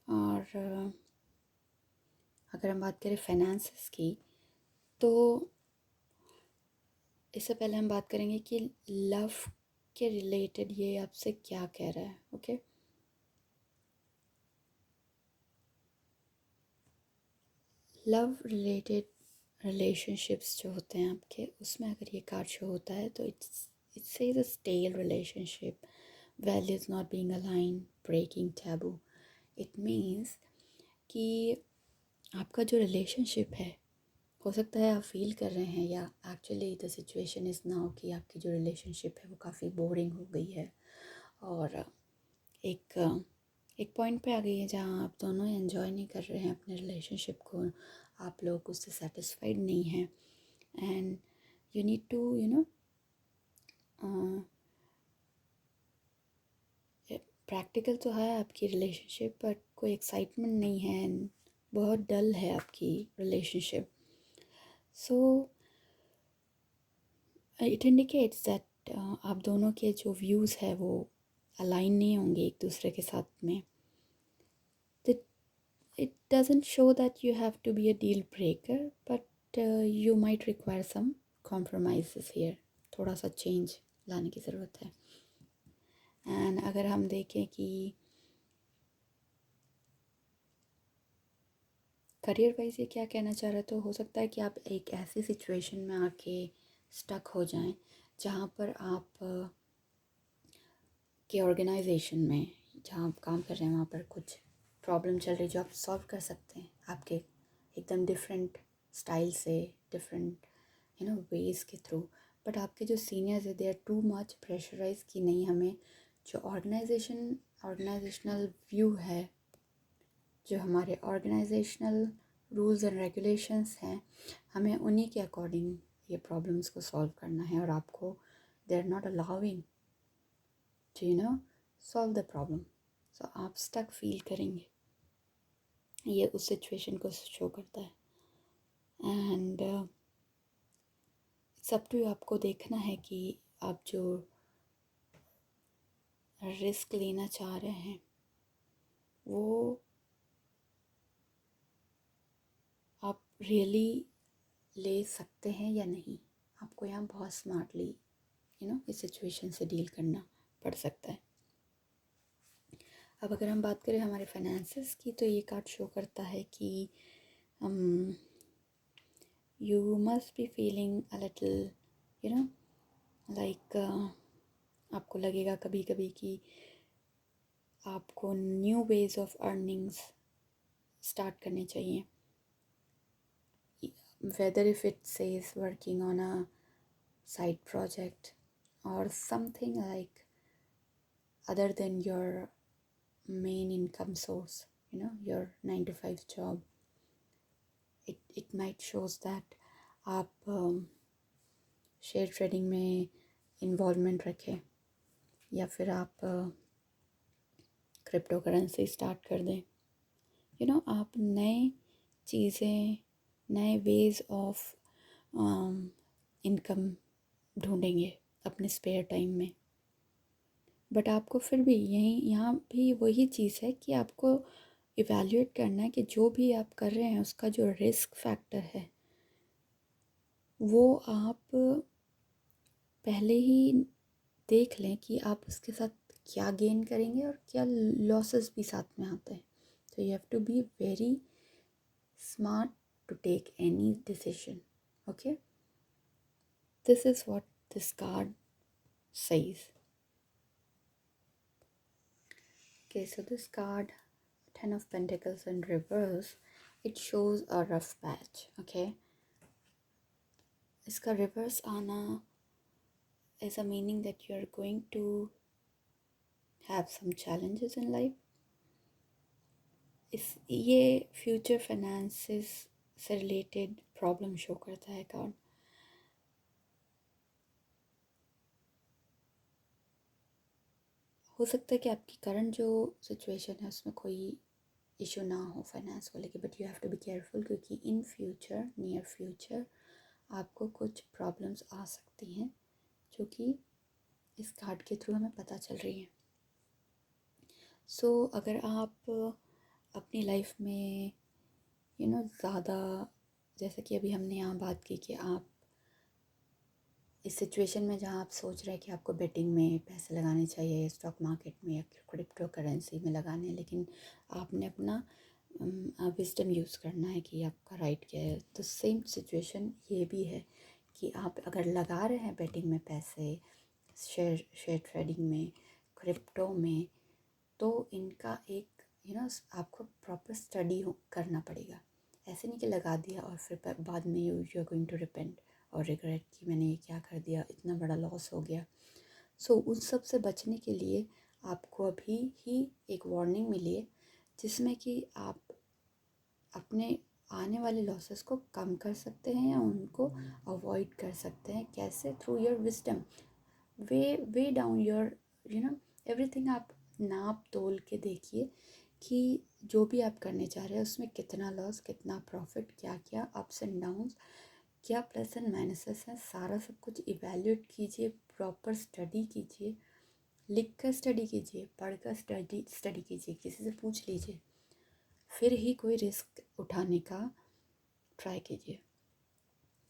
और अगर हम बात करें फाइनेंसेस की, तो इससे पहले हम बात करेंगे कि लव के रिलेटेड ये आपसे क्या कह रहा है। ओके, लव रिलेटेड रिलेशनशिप्स जो होते हैं आपके, उसमें अगर ये कार्ड शो होता है तो it says a stale relationship, values not being aligned, breaking taboo. It means कि आपका जो रिलेशनशिप है, हो सकता है आप फील कर रहे हैं या actually the situation is now कि आपकी जो रिलेशनशिप है वो काफ़ी बोरिंग हो गई है और एक एक पॉइंट पे आ गई है जहाँ आप दोनों एंजॉय नहीं कर रहे हैं अपने रिलेशनशिप को, आप लोग उससे सेटिस्फाइड नहीं हैं and you need to practical तो है आपकी रिलेशनशिप, बट कोई एक्साइटमेंट नहीं है एंड बहुत डल है आपकी relationship. So it indicates that आप दोनों के जो व्यूज़ है वो अलाइन नहीं होंगे एक दूसरे के साथ में। It doesn't show that you have to be a deal breaker, but you might require some compromises here. थोड़ा सा चेंज लाने की ज़रूरत है। एंड अगर हम देखें कि करियर वाइज ये क्या कहना चाह रहा है, तो हो सकता है कि आप एक ऐसी सिचुएशन में आके स्टक हो जाएं जहाँ पर आप के ऑर्गेनाइजेशन में जहाँ आप काम कर रहे हैं वहाँ पर कुछ प्रॉब्लम चल रही जो आप सॉल्व कर सकते हैं आपके एकदम डिफरेंट स्टाइल से, डिफरेंट वेज़ के थ्रू। बट आपके जो सीनियर्स है they are too much pressurize कि नहीं, हमें जो ऑर्गेनाइजेशनल व्यू है, जो हमारे ऑर्गेनाइजेशनल रूल्स एंड रेगुलेशंस हैं, हमें उन्हीं के अकॉर्डिंग ये प्रॉब्लम्स को सॉल्व करना है और आपको they are not allowing to solve the problem. So आप स्टक फील करेंगे, ये उस सिचुएशन को शो करता है एंड इट्स अप टू आपको देखना है कि आप जो रिस्क लेना चाह रहे हैं वो आप रियली ले सकते हैं या नहीं। आपको यहाँ बहुत स्मार्टली इस सिचुएशन से डील करना पड़ सकता है। अब अगर हम बात करें हमारे फाइनेंसेस की, तो ये कार्ड शो करता है कि you must be feeling a little like आपको लगेगा कभी कभी कि आपको new ways of earnings start करने चाहिए, whether if it says working on a side project or something like other than your main income source, your 9 to 5 job. It might shows that आप share trading में involvement रखें या फिर आप crypto currency start कर दें। आप नए चीज़ें, नए वेज ऑफ इनकम ढूंढेंगे अपने स्पेयर टाइम में। बट आपको फिर भी यहाँ भी वही चीज़ है कि आपको इवैल्यूएट करना है कि जो भी आप कर रहे हैं उसका जो रिस्क फैक्टर है वो आप पहले ही देख लें कि आप उसके साथ क्या गेन करेंगे और क्या लॉसेस भी साथ में आते हैं। तो you have to be very smart to take any decision. Okay, this is what this card says. Okay, so this card, Ten of Pentacles in reverse, it shows a rough patch. Okay, इसका reverse आना is a meaning that you are going to have some challenges in life. इस ये future finances से related problem show करता है card. हो सकता है कि आपकी करंट जो सिचुएशन है उसमें कोई इशू ना हो फाइनेंस को लेके, but you have to be careful, क्योंकि इन फ्यूचर, नियर फ्यूचर, आपको कुछ प्रॉब्लम्स आ सकती हैं जो कि इस कार्ड के थ्रू हमें पता चल रही हैं. सो अगर आप अपनी लाइफ में ज़्यादा, जैसे कि अभी हमने यहाँ बात की कि आप इस सिचुएशन में जहाँ आप सोच रहे हैं कि आपको बेटिंग में पैसे लगाने चाहिए, स्टॉक मार्केट में या क्रिप्टो करेंसी में लगाने, लेकिन आपने अपना विजडम यूज़ करना है कि आपका राइट क्या है. तो सेम सिचुएशन ये भी है कि आप अगर लगा रहे हैं बेटिंग में पैसे, शेयर ट्रेडिंग में, क्रिप्टो में, तो इनका एक आपको प्रॉपर स्टडी करना पड़ेगा. ऐसे नहीं कि लगा दिया और फिर बाद में you are going to repent और रिग्रेट कि मैंने ये क्या कर दिया, इतना बड़ा लॉस हो गया. सो उन सब से बचने के लिए आपको अभी ही एक वार्निंग मिली है, जिसमें कि आप अपने आने वाले लॉसेस को कम कर सकते हैं या उनको अवॉइड कर सकते हैं. कैसे? Through your wisdom. Way down your everything. आप नाप तोल के देखिए कि जो भी आप करने जा रहे हैं उसमें कितना लॉस, कितना प्रॉफिट, क्या क्या अप्स एंड डाउन्स, क्या प्लस एंड माइनसेस हैं, सारा सब कुछ इवैल्यूएट कीजिए. प्रॉपर स्टडी कीजिए, लिख कर स्टडी कीजिए, पढ़ कर स्टडी कीजिए, किसी से पूछ लीजिए, फिर ही कोई रिस्क उठाने का ट्राई कीजिए,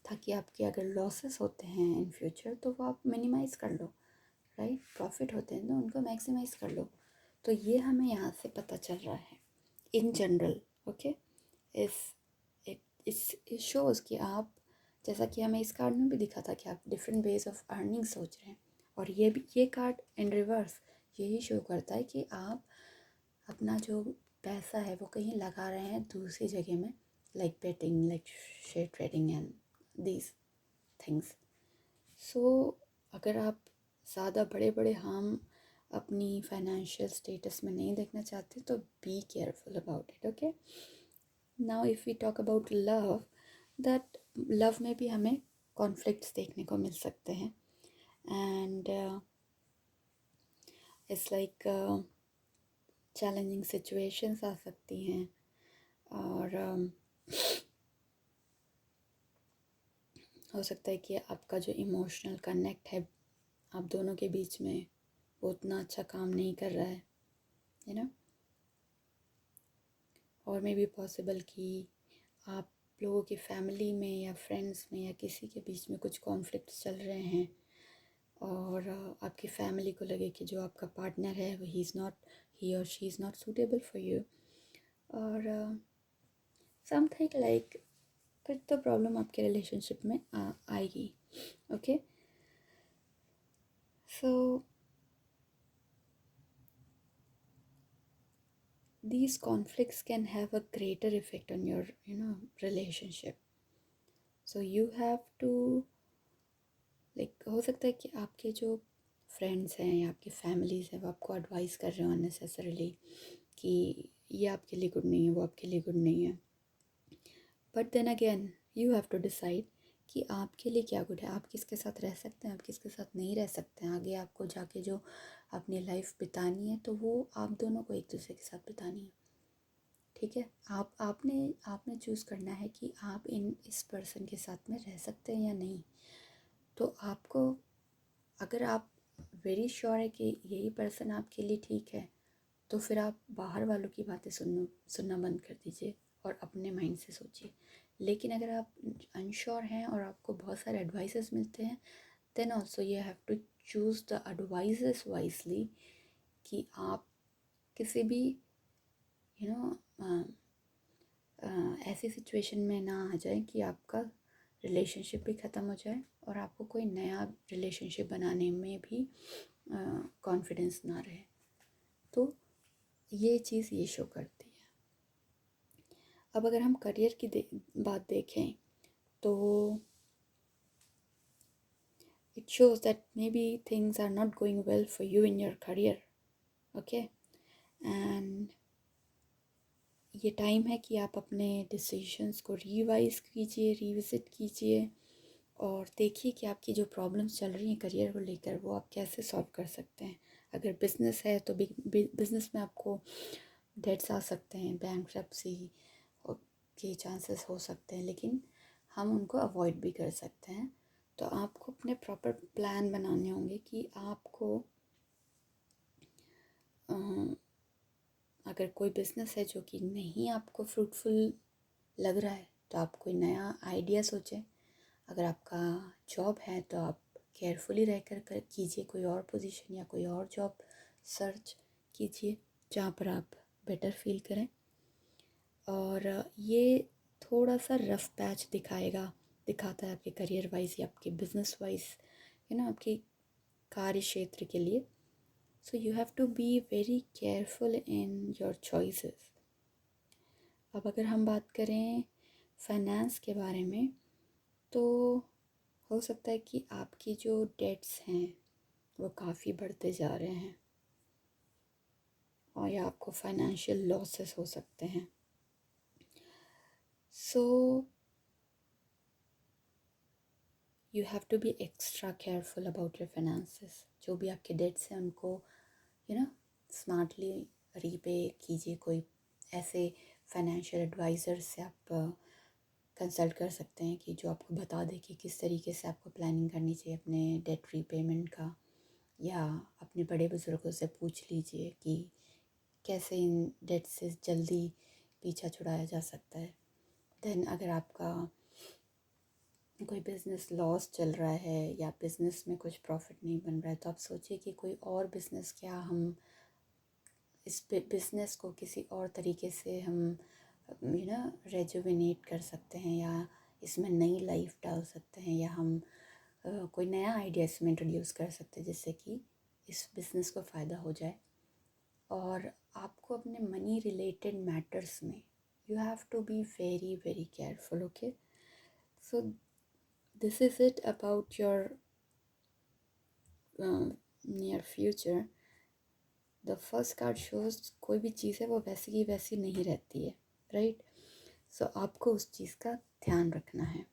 ताकि आपके अगर लॉसेस होते हैं इन फ्यूचर तो वो आप मिनिमाइज़ कर लो. राइट? प्रॉफिट होते हैं तो उनको मैक्सिमाइज़ कर लो. तो ये हमें यहाँ से पता चल रहा है इन जनरल. ओके, इस शोज़ कि आप, जैसा कि हमें इस कार्ड में भी दिखा था कि आप डिफरेंट वेज ऑफ अर्निंग सोच रहे हैं, और ये कार्ड इन रिवर्स यही शो करता है कि आप अपना जो पैसा है वो कहीं लगा रहे हैं दूसरी जगह में, like betting, like share trading and these things. So अगर आप ज़्यादा बड़े बड़े हार्म अपनी फाइनेंशियल स्टेटस में नहीं देखना चाहते तो be careful about it. Okay, now if we talk about love, that love में भी हमें कॉन्फ्लिक्ट्स देखने को मिल सकते हैं. And it's like challenging situations आ सकती हैं, और हो सकता है कि आपका जो इमोशनल कनेक्ट है आप दोनों के बीच में वो उतना अच्छा काम नहीं कर रहा है, और मे बी पॉसिबल कि आप लोगों की फैमिली में या फ्रेंड्स में या किसी के बीच में कुछ कॉन्फ्लिक्ट्स चल रहे हैं, और आपकी फैमिली को लगे कि जो आपका पार्टनर है वो ही और she is not suitable for you, और समथिंग लाइक कुछ तो प्रॉब्लम आपके रिलेशनशिप में आएगी. Okay, so these conflicts can have a greater effect on your relationship. So you have to, like, हो सकता है कि आपके जो फ्रेंड्स हैं या आपकी फैमिलीज़ हैं वो आपको एडवाइस कर रहे हो अननेसेसरीली कि ये आपके लिए गुड नहीं है, वो आपके लिए गुड नहीं है. But then again you have to decide कि आपके लिए क्या गुड है. आप किसके साथ रह सकते हैं, आप किसके साथ नहीं रह सकते हैं. आगे आपको जाके जो अपनी लाइफ बितानी है तो वो आप दोनों को एक दूसरे के साथ बितानी है. ठीक है, आपने चूज़ करना है कि आप इस पर्सन के साथ में रह सकते हैं या नहीं. तो आपको, अगर आप वेरी श्योर है कि यही पर्सन आपके लिए ठीक है, तो फिर आप बाहर वालों की बातें सुनना बंद कर दीजिए और अपने माइंड से सोचिए. लेकिन अगर आप अनश्योर हैं और आपको बहुत सारे एडवाइसेस मिलते हैं, then also you have to choose the advices wisely, कि आप किसी भी ऐसी सिचुएशन में ना आ जाए कि आपका रिलेशनशिप भी ख़त्म हो जाए और आपको कोई नया रिलेशनशिप बनाने में भी कॉन्फिडेंस ना रहे। तो ये चीज़ ये शो करती है। अब अगर हम करियर की बात देखें तो it shows that maybe things are not going well for you in your career, okay? And ये टाइम है कि आप अपने डिसीजंस को रिवाइज कीजिए, रिविज़िट कीजिए और देखिए कि आपकी जो प्रॉब्लम्स चल रही हैं करियर को लेकर वो आप कैसे सॉल्व कर सकते हैं। अगर बिज़नेस है तो बिज़नेस में आपको डेट्स आ सकते हैं, बैंकरप्सी के चांसेस हो सकते हैं, लेकिन हम उनको अवॉइड भी कर सकते हैं। तो आपको अपने प्रॉपर प्लान बनाने होंगे कि आपको अगर कोई बिज़नेस है जो कि नहीं आपको फ्रूटफुल लग रहा है तो आप कोई नया आइडिया सोचें। अगर आपका जॉब है तो आप केयरफुली रहकर कीजिए, कोई और पोजीशन या कोई और जॉब सर्च कीजिए जहाँ पर आप बेटर फील करें। और ये थोड़ा सा रफ पैच दिखाता है आपके करियर वाइज या आपके बिजनेस वाइज, आपके कार्य क्षेत्र के लिए। So you have to be very careful in your choices. अब अगर हम बात करें फाइनेंस के बारे में तो हो सकता है कि आपकी जो डेट्स हैं वो काफ़ी बढ़ते जा रहे हैं और या आपको फाइनेंशियल लॉसेस हो सकते हैं। So you have to be extra careful about your finances. जो भी आपके डेट्स हैं उनको स्मार्टली रीपे कीजिए। कोई ऐसे फाइनेंशियल एडवाइज़र से आप कंसल्ट कर सकते हैं कि जो आपको बता दे कि किस तरीके से आपको प्लानिंग करनी चाहिए अपने डेट रीपेमेंट का, या अपने बड़े बुज़ुर्गों से पूछ लीजिए कि कैसे इन डेट से जल्दी पीछा छुड़ाया जा सकता है। देन अगर आपका कोई बिज़नेस लॉस चल रहा है या बिज़नेस में कुछ प्रॉफिट नहीं बन रहा है तो आप सोचिए कि कोई और बिज़नेस क्या हम इस बिज़नेस को किसी और तरीके से हम रेजुविनेट कर सकते हैं या इसमें नई लाइफ डाल सकते हैं, या हम कोई नया आइडिया इसमें इंट्रोड्यूस कर सकते हैं जिससे कि इस बिज़नेस को फ़ायदा हो जाए। और आपको अपने मनी रिलेटेड मैटर्स में you have to be very very careful, okay? So this is it about your near future. The first card shows कोई भी चीज़ है वो वैसी की वैसी नहीं रहती है, राइट? सो आपको उस चीज़ का ध्यान रखना है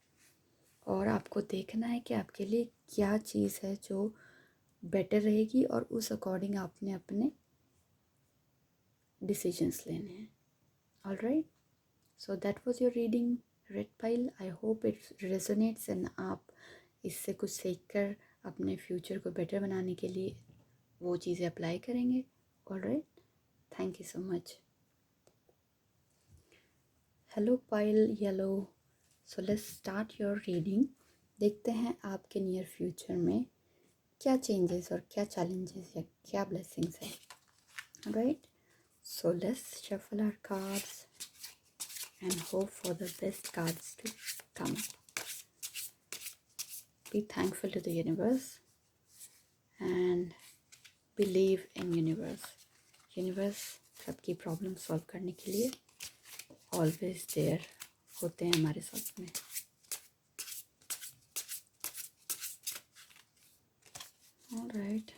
और आपको देखना है कि आपके लिए क्या चीज़ है जो बेटर रहेगी और उस अकॉर्डिंग आपने अपने डिसीजंस लेने हैं। All right, so that was your reading red pile. I hope it resonates and आप इससे कुछ सीख कर अपने फ्यूचर को बेटर बनाने के लिए वो चीज़ें अप्लाई करेंगे। All right, thank you so much. Hello pile yellow, so let's start your reading. देखते हैं आपके नियर फ्यूचर में क्या चेंजेस और क्या चैलेंजेस या क्या ब्लेसिंग्स हैं। Right, so let's shuffle our cards and hope for the best cards to come. Be thankful to the universe and believe in universe. Universe सबकी प्रॉब्लम सॉल्व करने के लिए ऑलवेज देयर होते हैं हमारे साथ में। All right,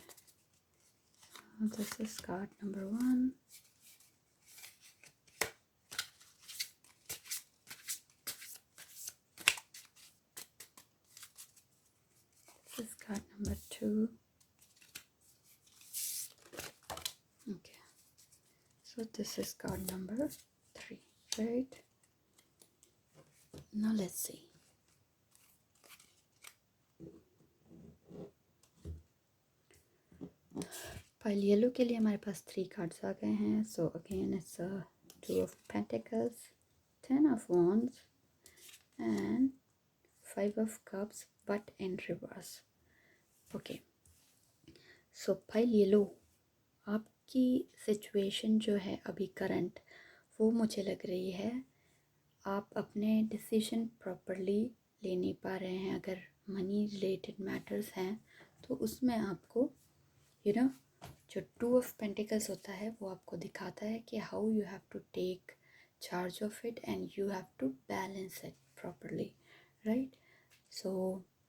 this is card number 1. This is card number 2. Okay, so this is card number 3, right? Now let's see. Pile yellow के लिए हमारे पास 3 कार्ड्स आ गए हैं। So again it's 2 of Pentacles, 10 of Wands and 5 of Cups but in reverse. Okay, so pile yellow, आपकी situation जो है अभी current, वो मुझे लग रही है आप अपने डिसीजन प्रॉपरली ले नहीं पा रहे हैं, अगर मनी रिलेटेड मैटर्स हैं, तो उसमें आपको जो 2 of Pentacles होता है वो आपको दिखाता है कि how you have to take charge of it and you have to balance it properly, right. So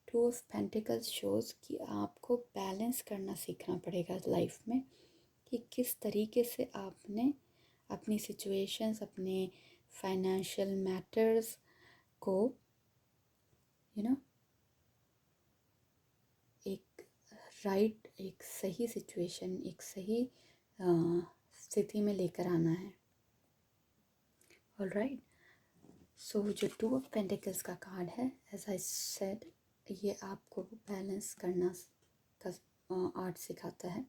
2 of Pentacles shows कि आपको बैलेंस करना सीखना पड़ेगा लाइफ में, कि किस तरीके से आपने अपनी सिचुएशंस, अपने फाइनेंशियल मैटर्स को एक सही सिचुएशन, एक सही स्थिति में लेकर आना है। ऑलराइट, सो जो 2 of Pentacles का कार्ड है, एज आई सेड, ये आपको बैलेंस करना का आर्ट सिखाता है।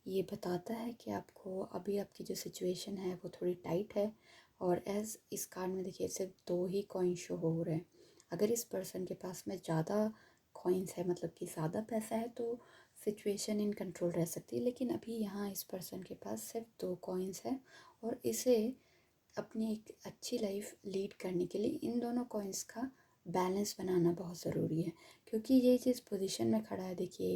ये बताता है कि आपको अभी आपकी जो सिचुएशन है वो थोड़ी टाइट है, और एज इस कार्ड में देखिए सिर्फ 2 ही कॉइन शो हो रहे हैं। अगर इस पर्सन के पास में ज़्यादा कॉइन्स है, मतलब कि ज़्यादा पैसा है, तो सिचुएशन इन कंट्रोल रह सकती है, लेकिन अभी यहाँ इस पर्सन के पास सिर्फ 2 कॉइन्स है, और इसे अपनी एक अच्छी लाइफ लीड करने के लिए इन दोनों कॉइन्स का बैलेंस बनाना बहुत ज़रूरी है। क्योंकि ये जिस पोजीशन में खड़ा है, देखिए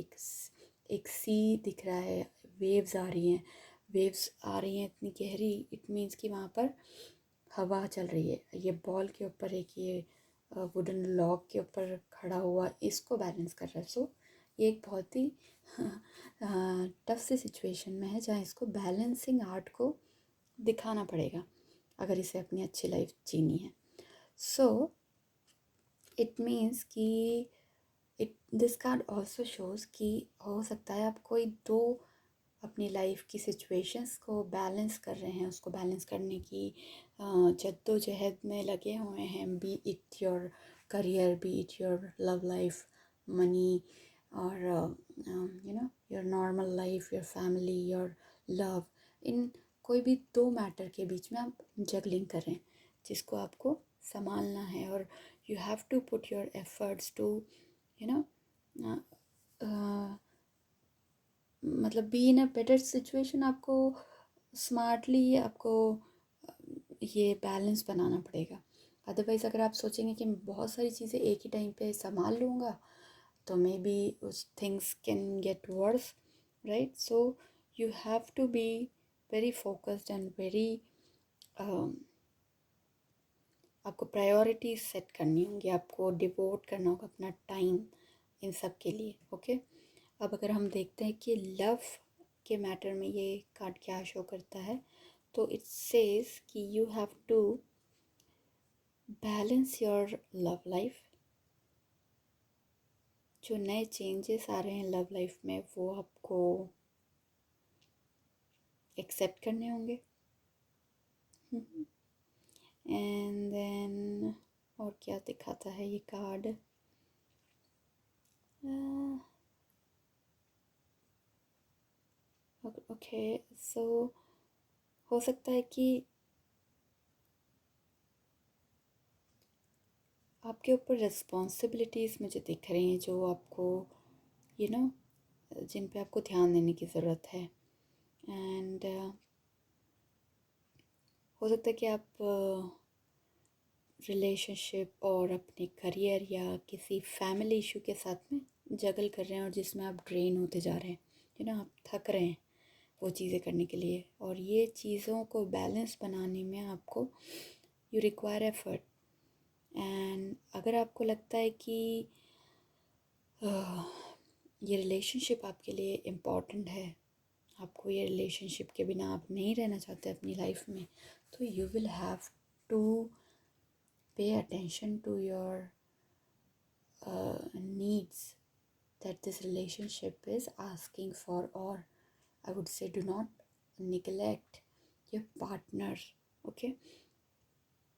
एक सी दिख रहा है, वेव्स आ रही हैं, वेव्स आ रही हैं इतनी गहरी, इट मीन्स कि वहाँ पर हवा चल रही है। ये बॉल के ऊपर एक ये वुडन लॉग के ऊपर खड़ा हुआ इसको बैलेंस कर रहा है। सो ये एक बहुत ही टफ सी सिचुएशन में है, जहाँ इसको बैलेंसिंग आर्ट को दिखाना पड़ेगा अगर इसे अपनी अच्छी लाइफ जीनी है। सो इट मीन्स कि दिस कार्ड ऑल्सो शोज़ कि हो सकता है आप कोई 2 अपनी लाइफ की सिचुएशंस को बैलेंस कर रहे हैं, उसको बैलेंस करने की जद्दोजहद में लगे हुए हैं, be it your career, be it your love life, money, और your normal life, your family, your love. इन कोई भी 2 मैटर के बीच में आप जगलिंग कर रहे हैं, जिसको आपको संभालना है, और you have to put your efforts to मतलब be in a better situation. आपको स्मार्टली आपको ये बैलेंस बनाना पड़ेगा। अदरवाइज़ अगर आप सोचेंगे कि मैं बहुत सारी चीज़ें एक ही टाइम पे संभाल लूँगा, तो मे बी उस things can get worse, right. So you have to be very focused and very आपको प्रायोरिटीज सेट करनी होंगी, आपको डिवोट करना होगा अपना टाइम इन सब के लिए। ओके, अब अगर हम देखते हैं कि लव के मैटर में ये कार्ड क्या शो करता है, तो इट सेज कि you have to balance your love life. जो नए चेंजेस आ रहे हैं लव लाइफ में वो आपको एक्सेप्ट करने होंगे। एंड देन और क्या दिखाता है ये कार्ड, ओके, सो हो सकता है कि आपके ऊपर रिस्पॉन्सिबिलिटीज़ मुझे दिख रही हैं, जो आपको जिन पे आपको ध्यान देने की ज़रूरत है। एंड हो सकता है कि आप रिलेशनशिप और अपने करियर या किसी फैमिली इशू के साथ में जगल कर रहे हैं, और जिसमें आप ड्रेन होते जा रहे हैं, आप थक रहे हैं वो चीज़ें करने के लिए, और ये चीज़ों को बैलेंस बनाने में आपको यू रिक्वायर एफर्ट। एंड अगर आपको लगता है कि ये रिलेशनशिप आपके लिए इम्पॉर्टेंट है, आपको ये रिलेशनशिप के बिना आप नहीं रहना चाहते अपनी लाइफ में, तो you will have to pay attention to your needs that this relationship is asking for, or I would say do not neglect your partner. Okay,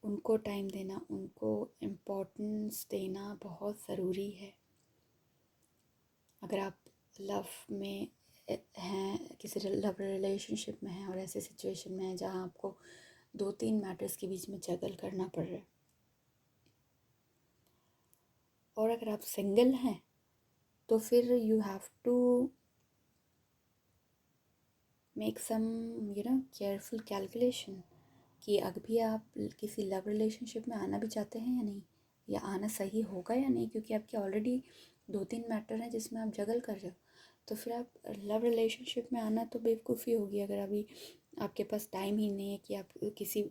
उनको टाइम देना, उनको इम्पोर्टेंस देना बहुत ज़रूरी है। अगर आप लव में हैं, किसी लव रिलेशनशिप में हैं और ऐसे सिचुएशन में हैं जहाँ आपको 2-3 मैटर्स के बीच में जगल करना पड़ रहा है, और अगर आप सिंगल हैं तो फिर you have to make some careful calculation कि अभी आप किसी लव रिलेशनशिप में आना भी चाहते हैं या नहीं, या आना सही होगा या नहीं, क्योंकि आपके ऑलरेडी 2-3 मैटर हैं जिसमें आप जगल कर रहे हो। तो फिर आप लव रिलेशनशिप में आना तो बेवकूफ़ी होगी, अगर अभी आपके पास टाइम ही नहीं है कि आप किसी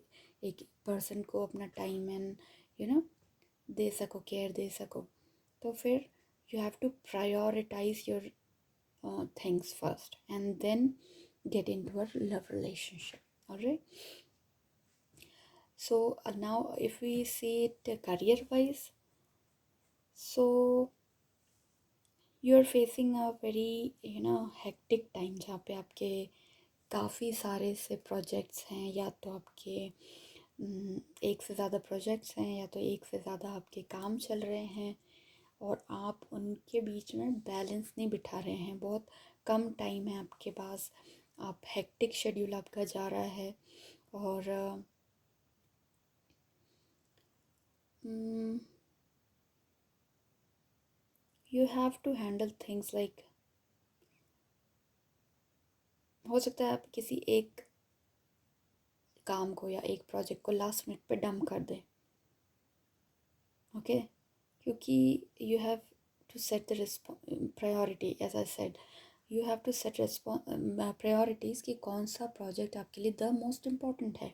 एक पर्सन को अपना टाइम एंड दे सको, केयर दे सको। तो फिर you have to prioritize your things first and then get into a love relationship. All right, so now if we see it career wise, so you are facing a very hectic time जहाँ पे आपके काफ़ी सारे से projects हैं, या तो आपके एक से ज़्यादा प्रोजेक्ट्स हैं, या तो एक से ज़्यादा आपके काम चल रहे हैं, और आप उनके बीच में बैलेंस नहीं बिठा रहे हैं। बहुत कम टाइम है आपके पास, आप हेक्टिक शेड्यूल आपका जा रहा है, और you have to handle things like, हो सकता है आप किसी एक काम को या एक प्रोजेक्ट को लास्ट मिनट पे डंप कर दें, ओके, क्योंकि you have to set the priority, as I said you have to set priorities कि कौन सा प्रोजेक्ट आपके लिए द मोस्ट इम्पॉर्टेंट है,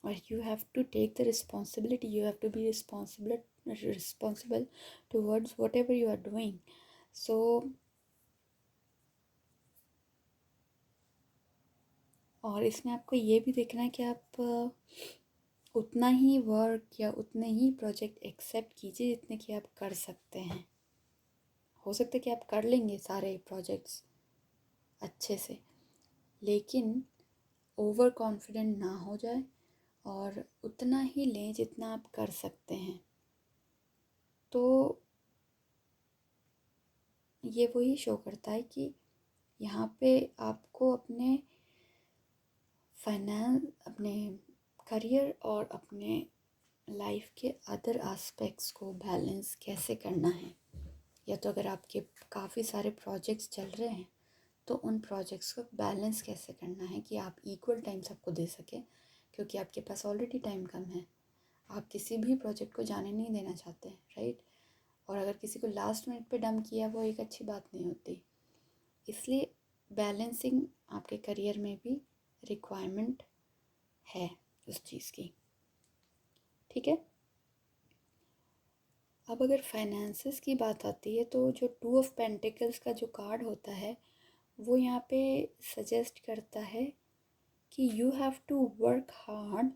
और you have to take the responsibility, you have to be responsible towards whatever you are doing. So और इसमें आपको ये भी देखना है कि आप उतना ही वर्क या उतने ही प्रोजेक्ट एक्सेप्ट कीजिए जितने कि आप कर सकते हैं। हो सकता है कि आप कर लेंगे सारे प्रोजेक्ट्स अच्छे से, लेकिन ओवर कॉन्फिडेंट ना हो जाए, और उतना ही लें जितना आप कर सकते हैं। तो ये वही शो करता है कि यहाँ पे आपको अपने अपने करियर और अपने लाइफ के अदर एस्पेक्ट्स को बैलेंस कैसे करना है। या तो अगर आपके काफ़ी सारे प्रोजेक्ट्स चल रहे हैं तो उन प्रोजेक्ट्स को बैलेंस कैसे करना है कि आप इक्वल टाइम सबको दे सकें, क्योंकि आपके पास ऑलरेडी टाइम कम है, आप किसी भी प्रोजेक्ट को जाने नहीं देना चाहते, राइट। और अगर किसी को लास्ट मिनट पे डंप किया वो एक अच्छी बात नहीं होती। इसलिए बैलेंसिंग आपके करियर में भी रिक्वायरमेंट है उस चीज़ की, ठीक है। अब अगर फाइनेंसेस की बात आती है तो जो 2 ऑफ पेंटिकल्स का जो कार्ड होता है वो यहाँ पे सजेस्ट करता है कि you have to work hard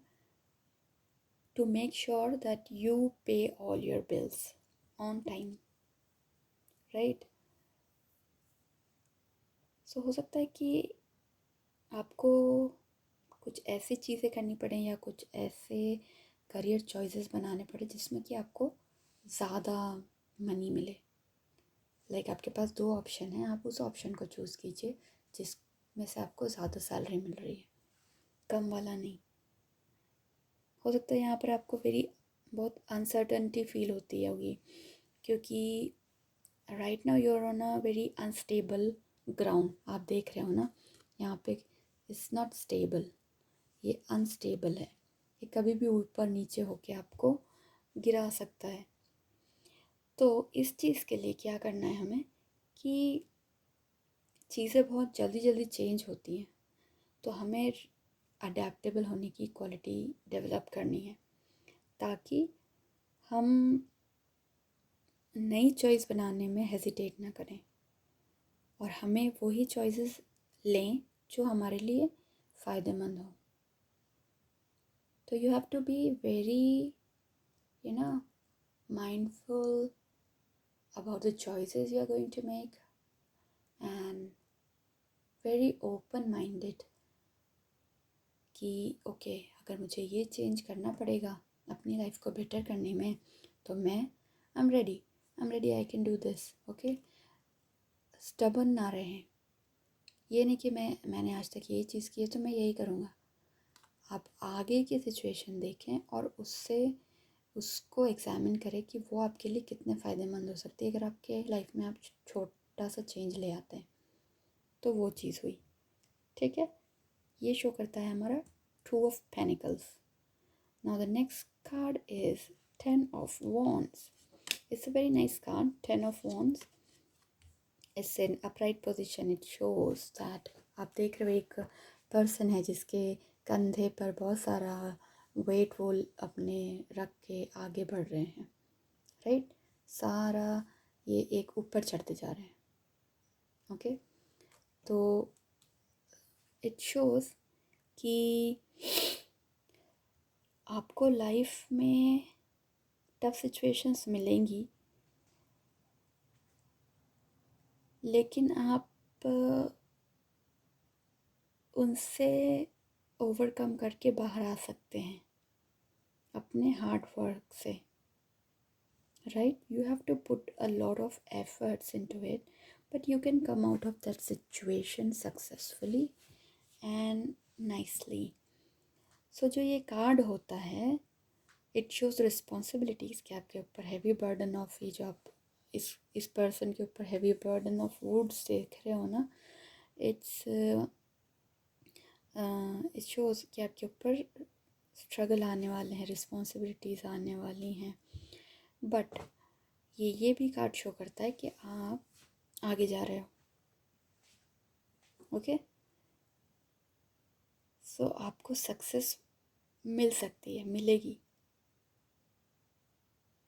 to make sure that you pay all your bills on time, right. So हो सकता है कि आपको कुछ ऐसी चीज़ें करनी पड़े या कुछ ऐसे करियर चॉइसेस बनाने पड़े जिसमें कि आपको ज़्यादा मनी मिले। लाइक आपके पास 2 ऑप्शन हैं, आप उस ऑप्शन को चूज़ कीजिए जिसमें से आपको ज़्यादा सैलरी मिल रही है, कम वाला नहीं। हो सकता है यहाँ पर आपको बहुत अनसर्टनिटी फील होती होगी, क्योंकि right now you are on a very unstable ground. आप देख रहे हो ना, यहाँ पे इट्स नॉट स्टेबल, ये अनस्टेबल है, ये कभी भी ऊपर नीचे होके आपको गिरा सकता है। तो इस चीज़ के लिए क्या करना है हमें कि चीज़ें बहुत जल्दी जल्दी चेंज होती हैं, तो हमें अडेप्टेबल होने की क्वालिटी डेवलप करनी है, ताकि हम नई चॉइस बनाने में हेजिटेट ना करें, और हमें वही चॉइसेस लें जो हमारे लिए फ़ायदेमंद हो। तो you have to be very mindful about the choices you are going to make and very open minded कि ओके अगर मुझे ये चेंज करना पड़ेगा अपनी लाइफ को बेटर करने में तो मैं I am ready I can do this, okay. Stubborn ना रहें, ये नहीं कि मैंने आज तक यही चीज़ की है तो मैं यही करूँगा। आप आगे की सिचुएशन देखें और उसको एग्ज़ामिन करें कि वो आपके लिए कितने फ़ायदेमंद हो सकती है। अगर आपके लाइफ में आप छोटा सा चेंज ले आते हैं तो वो चीज़ हुई, ठीक है। ये शो करता है हमारा 2 of pentacles. Now the next card is 10 of Wands. It's a very nice card. 10 of Wands. It's in upright position. It shows that आप देख रहे हो एक पर्सन है जिसके कंधे पर बहुत सारा वेट वो अपने रख के आगे बढ़ रहे हैं, राइट। सारा ये एक ऊपर चढ़ते जा रहे हैं, ओके। तो इट शोज़ कि आपको लाइफ में टफ सिचुएशंस मिलेंगी, लेकिन आप उनसे ओवरकम करके बाहर आ सकते हैं अपने हार्ड वर्क से, right. You have to put a lot of efforts into it, but you can come out of that situation successfully and nicely. So जो ये कार्ड होता है, इट शोज़ रिस्पॉन्सिबिलिटीज़ कि आपके ऊपर हैवी बर्डन ऑफ, ये जो आप इस पर्सन के ऊपर हैवी बर्डन ऑफ वुड्स देख रहे हो ना, इट शोज़ कि आपके ऊपर स्ट्रगल आने वाले हैं, रिस्पॉन्सिबिलिटीज़ आने वाली हैं। बट ये भी कार्ड शो करता है कि आप आगे जा रहे हो, ओके। सो आपको सक्सेस मिल सकती है, मिलेगी।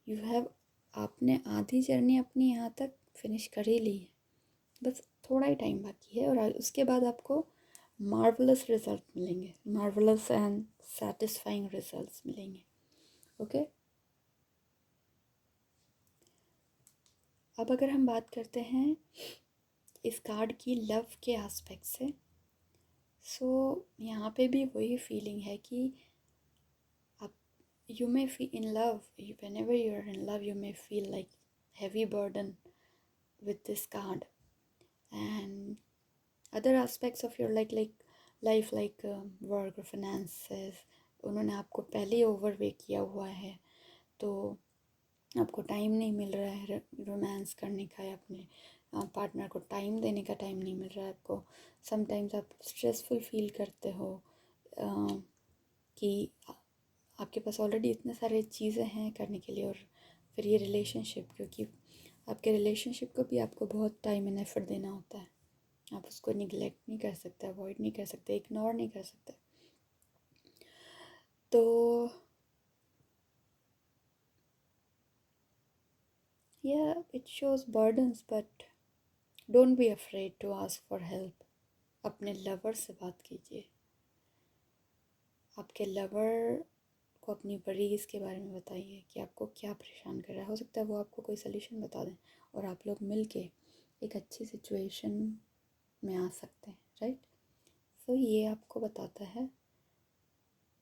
यू हैव, आपने आधी जर्नी अपनी यहाँ तक फिनिश कर ही ली है, बस थोड़ा ही टाइम बाकी है, और उसके बाद आपको मार्वलस रिजल्ट मिलेंगे, मार्वलस एंड सेटिस्फाइंग रिजल्ट्स मिलेंगे, ओके। अब अगर हम बात करते हैं इस कार्ड की लव के एस्पेक्ट से, सो यहाँ पे भी वही फीलिंग है कि आप, you may feel in love, whenever you are in love you may feel like heavy burden with this card, and other aspects of your like life like work or finances, उन्होंने आपको पहले ही ओवरवे किया हुआ है, तो आपको टाइम नहीं मिल रहा है रोमांस करने का, या अपने पार्टनर को टाइम देने का टाइम नहीं मिल रहा है आपको। समटाइम्स आप स्ट्रेसफुल फील करते हो कि आपके पास ऑलरेडी इतने सारे चीज़ें हैं करने के लिए, और फिर ये रिलेशनशिप, क्योंकि आपके रिलेशनशिप को भी आपको बहुत टाइम एंड एफर्ट देना होता है, आप उसको निगलेक्ट नहीं कर सकते, अवॉइड नहीं कर सकते, इग्नोर नहीं कर सकते। तो yeah, it shows burdens, but don't be afraid to ask for help. अपने लवर से बात कीजिए, आपके लवर को अपनी वरीज के बारे में बताइए कि आपको क्या परेशान कर रहा है। हो सकता है वो आपको कोई सलूशन बता दें और आप लोग मिल के एक अच्छी सिचुएशन में आ सकते हैं, राइट। सो ये आपको बताता है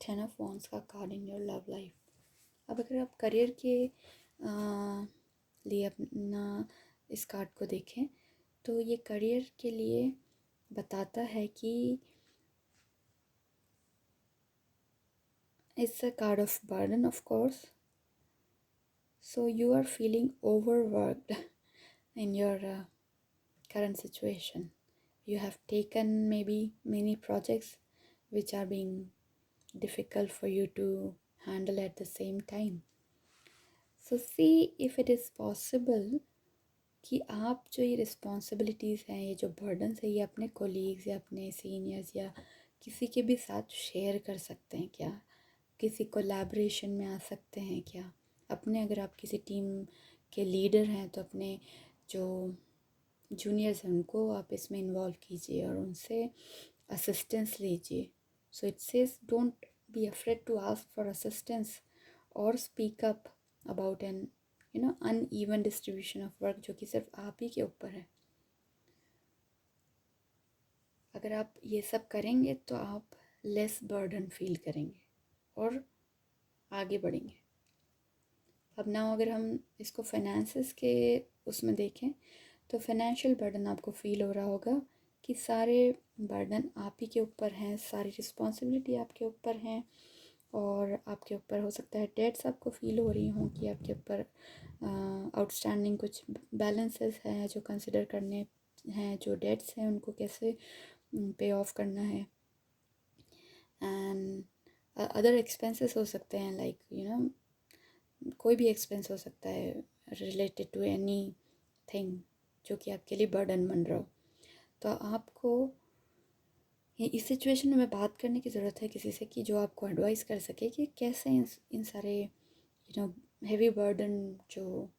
10 ऑफ वॉन्ड्स का card in your love life. अब अगर आप करियर के लिए अपना इस कार्ड को देखें, तो ये करियर के लिए बताता है कि it's a card of burden, of course. So you are feeling overworked in your current situation. You have taken maybe many projects which are being difficult for you to handle at the same time. So see if it is possible कि आप जो ये responsibilities हैं, ये जो burdens है, ये अपने कोलीग्स या अपने सीनियर्स या किसी के भी साथ शेयर कर सकते हैं क्या, किसी कोलैबोरेशन में आ सकते हैं क्या। अपने, अगर आप किसी टीम के लीडर हैं तो अपने जो जूनियर्स हैं उनको आप इसमें इन्वॉल्व कीजिए और उनसे असिस्टेंस लीजिए। So it says don't be afraid to ask for assistance और speak up about an uneven distribution of work, जो कि सिर्फ आप ही के ऊपर है। अगर आप ये सब करेंगे तो आप लेस बर्डन फील करेंगे और आगे बढ़ेंगे। अब ना अगर हम इसको फाइनेंसेस के उसमें देखें, तो फाइनेंशियल बर्डन आपको फील हो रहा होगा कि सारे बर्डन आप ही के ऊपर हैं, सारी रिस्पॉन्सिबिलिटी आपके ऊपर हैं, और आपके ऊपर हो सकता है डेट्स आपको फील हो रही हों कि आपके ऊपर आउटस्टैंडिंग कुछ बैलेंसेस हैं जो कंसिडर करने हैं, जो डेट्स हैं उनको कैसे पे ऑफ करना है, एंड अदर एक्सपेंसेस हो सकते हैं लाइक कोई भी एक्सपेंस हो सकता है रिलेटेड टू एनी थिंग जो कि आपके लिए बर्डन बन रहा हो, तो आपको इस सिचुएशन में बात करने की ज़रूरत है किसी से कि जो आपको एडवाइस कर सके कि कैसे इन सारे हेवी बर्डन जो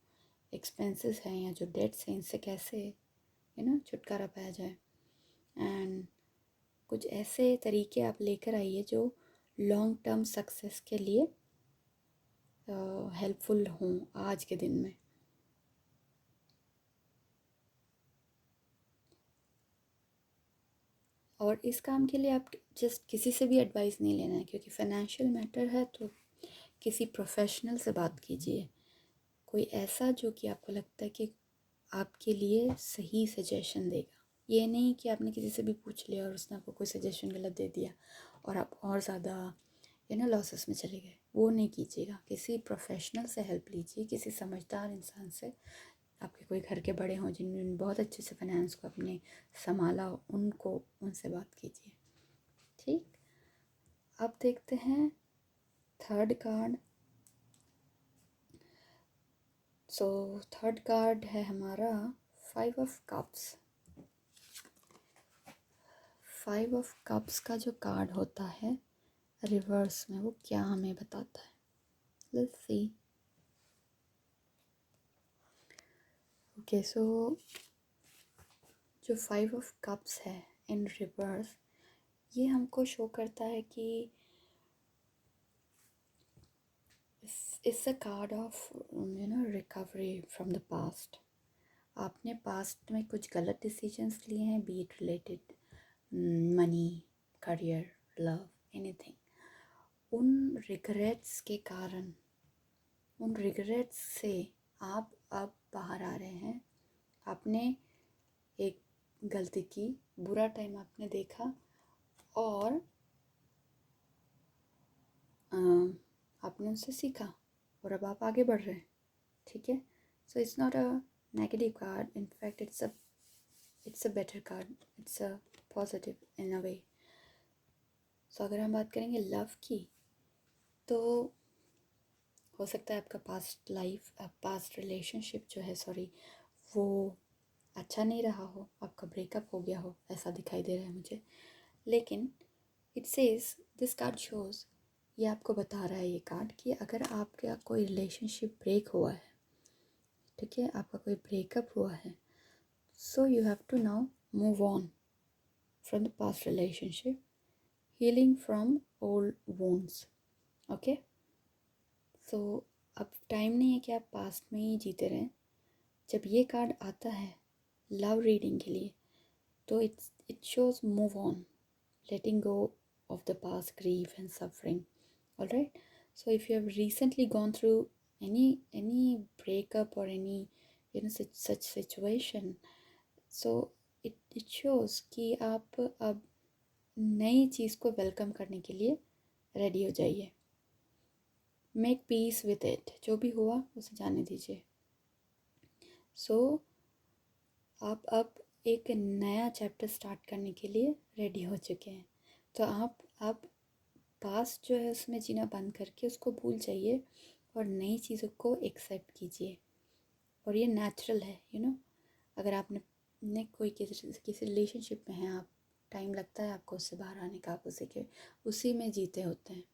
एक्सपेंसेस हैं या जो डेट्स हैं इनसे कैसे छुटकारा पाया जाए। एंड कुछ ऐसे तरीके आप लेकर आइए जो लॉन्ग टर्म सक्सेस के लिए हेल्पफुल हों आज के दिन में। और इस काम के लिए आप जस्ट किसी से भी एडवाइस नहीं लेना है, क्योंकि फाइनेंशियल मैटर है तो किसी प्रोफेशनल से बात कीजिए, कोई ऐसा जो कि आपको लगता है कि आपके लिए सही सजेशन देगा। ये नहीं कि आपने किसी से भी पूछ लिया और उसने आपको कोई सजेशन गलत दे दिया और आप और ज़्यादा लॉसेस में चले गए। वो नहीं कीजिएगा, किसी प्रोफेशनल से हेल्प लीजिए, किसी समझदार इंसान से, आपके कोई घर के बड़े हों जिन्होंने बहुत अच्छे से फाइनेंस को अपने संभाला हो, उनसे बात कीजिए। ठीक, अब देखते हैं third card. So third card है हमारा 5 ऑफ कप्स। 5 ऑफ कप्स का जो कार्ड होता है रिवर्स में, वो क्या हमें बताता है, लेट्स सी। ओके, सो जो 5 ऑफ कप्स है इन रिवर्स, ये हमको शो करता है कि it's a card of recovery from the past. आपने पास्ट में कुछ गलत डिसीजंस लिए हैं, be it related money, career, love, anything. उन रिग्रेट्स के कारण, उन रिग्रेट्स से आप अब बाहर आ रहे हैं। आपने एक गलती की, बुरा टाइम आपने देखा और आपने उससे सीखा और अब आप आगे बढ़ रहे हैं। ठीक है, so it's not a negative card, in fact it's a better card, it's a positive in a way. So अगर हम बात करेंगे लव की, तो हो सकता है आपका पास्ट रिलेशनशिप जो है वो अच्छा नहीं रहा हो, आपका ब्रेकअप हो गया हो, ऐसा दिखाई दे रहा है मुझे। लेकिन it says, this card shows, ये आपको बता रहा है ये कार्ड कि अगर आपका कोई रिलेशनशिप ब्रेक हुआ है, ठीक है, आपका कोई ब्रेकअप हुआ है, so you have to now move on from the past relationship, healing from old ones. Okay, so अब टाइम नहीं है कि आप पास्ट में ही जीते रहें। जब ये कार्ड आता है लव रीडिंग के लिए, तो it shows move on, letting go of the past grief and suffering. All right, so if you have recently gone through any breakup or any such situation, so it shows कि आप अब नई चीज़ को welcome करने के लिए ready हो जाइए। मेक पीस विद इट, जो भी हुआ उसे जाने दीजिए। सो आप अब एक नया चैप्टर स्टार्ट करने के लिए रेडी हो चुके हैं। तो आप पास्ट जो है उसमें जीना बंद करके उसको भूल जाइए और नई चीज़ों को एक्सेप्ट कीजिए। और ये नेचुरल है, अगर आपने कोई किसी रिलेशनशिप में हैं आप, टाइम लगता है आपको उससे बाहर आने का, आप उसी में जीते होते हैं।